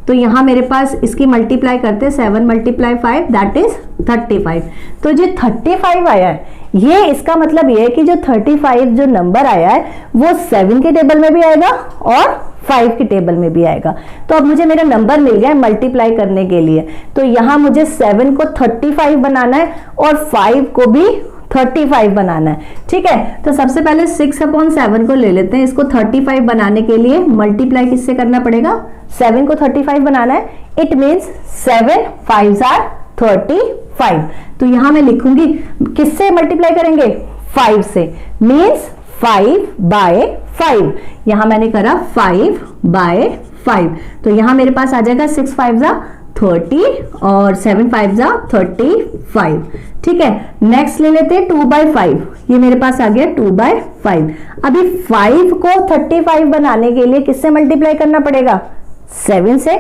तो यहां मेरे पास इसकी मल्टीप्लाई करते हैं, 7 × 5 दैट इज 35। तो जो 35 आया है, ये इसका मतलब ये है कि जो 35 जो नंबर आया है वो 7 के टेबल में भी आएगा और 5 के टेबल में भी आएगा। तो अब मुझे मेरा नंबर मिल गया है मल्टीप्लाई करने के लिए। तो यहां मुझे 7 को 35 बनाना है और 5 को भी 35 बनाना है। ठीक है, तो सबसे पहले 6/7 को ले लेते हैं। इसको 35 बनाने के लिए मल्टीप्लाई किससे करना पड़ेगा, 7 को 35 बनाना है। It means 7 5s are 35। तो यहां मैं लिखूंगी, किससे मल्टीप्लाई करेंगे, 5 से, मीन्स 5/5। यहां मैंने करा 5/5। तो यहां मेरे पास आ जाएगा 6 5s are 30 और 7 5s are 35। ठीक है, नेक्स्ट ले लेते हैं 2/5। ये मेरे पास आ गया 2/5। अभी 5 को 35 बनाने के लिए किससे मल्टीप्लाई करना पड़ेगा, 7 से।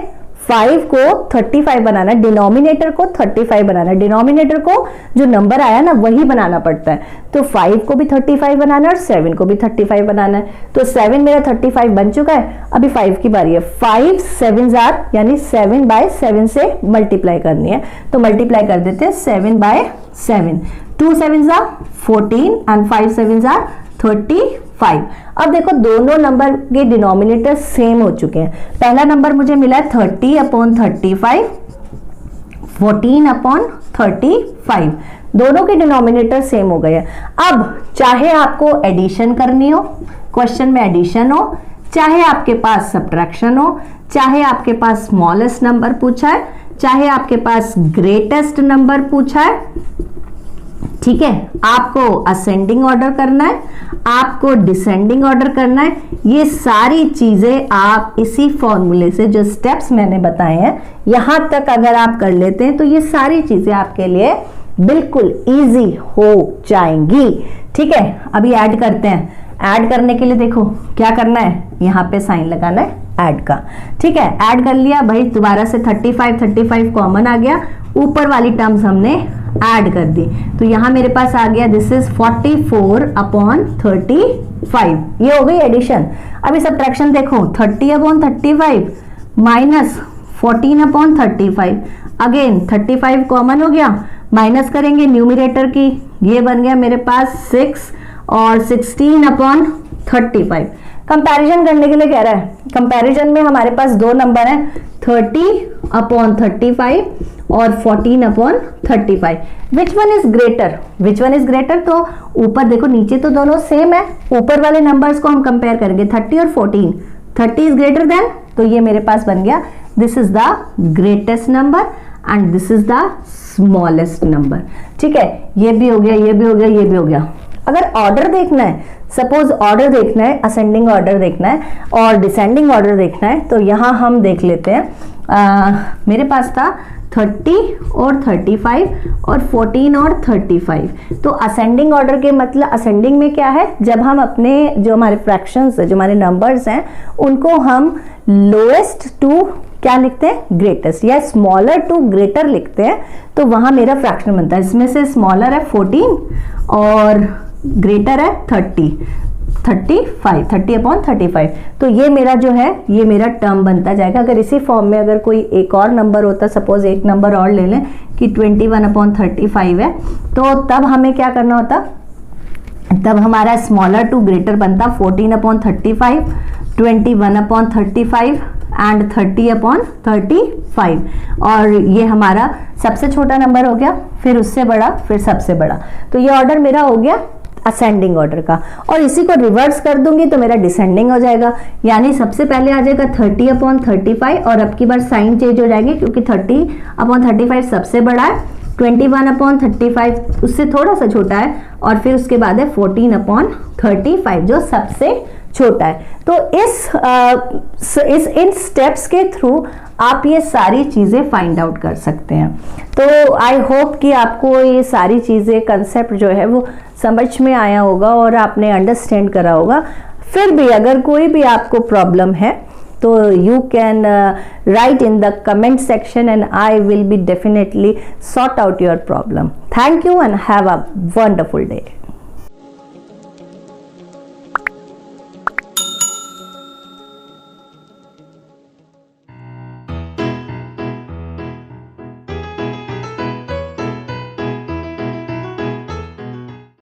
5 को 35 बनाना है, डिनोमिनेटर को 35 बनाना है। डिनोमिनेटर को जो नंबर आया ना वही बनाना पड़ता है। तो 5 को भी 35 बनाना है और 7 को भी 35 बनाना है। तो 7 मेरा 35 बन चुका है। अभी 5 की बारी है। 5 7s are यानी 7/7 से मल्टीप्लाई करनी है। तो मल्टीप्लाई कर देते हैं 7/7। 2 7s are 14 and 5 7s are 35। अब देखो दोनों नंबर के डिनोमिनेटर सेम हो चुके हैं। पहला नंबर मुझे मिला है 30/35, 14/35। दोनों के डिनोमिनेटर सेम हो गए। अब चाहे आपको एडिशन करनी हो, क्वेश्चन में एडिशन हो, चाहे आपके पास सब्ट्रैक्शन हो, चाहे आपके पास स्मॉलेस्ट नंबर पूछा है, चाहे आपके पास ग्रेटेस्ट नंबर पूछा है, ठीक है, आपको असेंडिंग ऑर्डर करना है, आपको डिसेंडिंग ऑर्डर करना है, ये सारी चीजें आप इसी फॉर्मूले से, जो स्टेप्स मैंने बताए हैं, यहां तक अगर आप कर लेते हैं तो ये सारी चीजें आपके लिए बिल्कुल इजी हो जाएंगी। ठीक है, अभी ऐड करते हैं। ऐड करने के लिए देखो क्या करना है, यहाँ पे साइन लगाना है ऐड का। ठीक है, ऐड कर लिया भाई, दोबारा से 35 कॉमन आ गया, ऊपर वाली टर्म्स हमने ऐड कर दी। तो यहां मेरे पास आ गया दिस इज 44/35। ये हो गई एडिशन। अभी सब्ट्रैक्शन देखो, 30/35 माइनस 14/35। अगेन 35 कॉमन हो गया, माइनस करेंगे न्यूमरेटर की, ये बन गया मेरे पास 6 और 16/35। कंपैरिजन करने के लिए कह रहा है। कंपैरिजन में हमारे पास दो नंबर हैं, 30/35 और 14/35। Which one is greater, which one is greater? तो ऊपर देखो, नीचे तो दोनों सेम है, ऊपर वाले नंबर्स को हम कंपेयर करेंगे, 30 और 14। 30 इज ग्रेटर देन, तो ये मेरे पास बन गया this is the greatest number and this is the smallest number. ठीक है, ये भी हो गया, ये भी हो गया, ये भी हो गया। अगर ऑर्डर देखना है, सपोज ऑर्डर देखना है, असेंडिंग ऑर्डर देखना है और डिसेंडिंग ऑर्डर देखना है, तो यहां हम देख लेते हैं मेरे पास था 30 और 35 और 14 और 35। तो असेंडिंग ऑर्डर के मतलब असेंडिंग में क्या है, जब हम अपने जो हमारे फ्रैक्शंस है, जो हमारे नंबर्स हैं, उनको हम लोएस्ट टू क्या लिखते हैं, ग्रेटेस्ट, या स्मॉलर टू ग्रेटर लिखते हैं, तो वहां मेरा फ्रैक्शन बनता है। इसमें से स्मॉलर है 14 और ग्रेटर है 30/35। तो ये मेरा जो है, ये मेरा टर्म बनता जाएगा। अगर इसी फॉर्म में अगर कोई एक और नंबर होता, सपोज एक नंबर और ले लें कि 21/35 है, तो तब हमें क्या करना होता, तब हमारा स्मॉलर टू ग्रेटर बनता 14/35, 21/35 एंड 30/35। और ये हमारा सबसे छोटा नंबर हो गया, फिर उससे बड़ा, फिर सबसे बड़ा। तो ये ऑर्डर मेरा हो गया असेंडिंग ऑर्डर का। और इसी को रिवर्स कर दूंगी तो मेरा डिसेंडिंग हो जाएगा, यानी सबसे पहले आ जाएगा 30/35 और अब की बार साइन चेंज हो जाएंगे क्योंकि 30/35 सबसे बड़ा है, 21/35 उससे थोड़ा सा छोटा है, और फिर उसके बाद है 14/35 जो सबसे छोटा है। तो इन स्टेप्स के थ्रू आप ये सारी चीज़ें फाइंड आउट कर सकते हैं। तो आई होप कि आपको ये सारी चीज़ें, कंसेप्ट जो है वो समझ में आया होगा और आपने अंडरस्टैंड करा होगा। फिर भी अगर कोई भी आपको प्रॉब्लम है तो you can write in the comment section and I will be definitely sort out your problem. Thank you and have a wonderful day.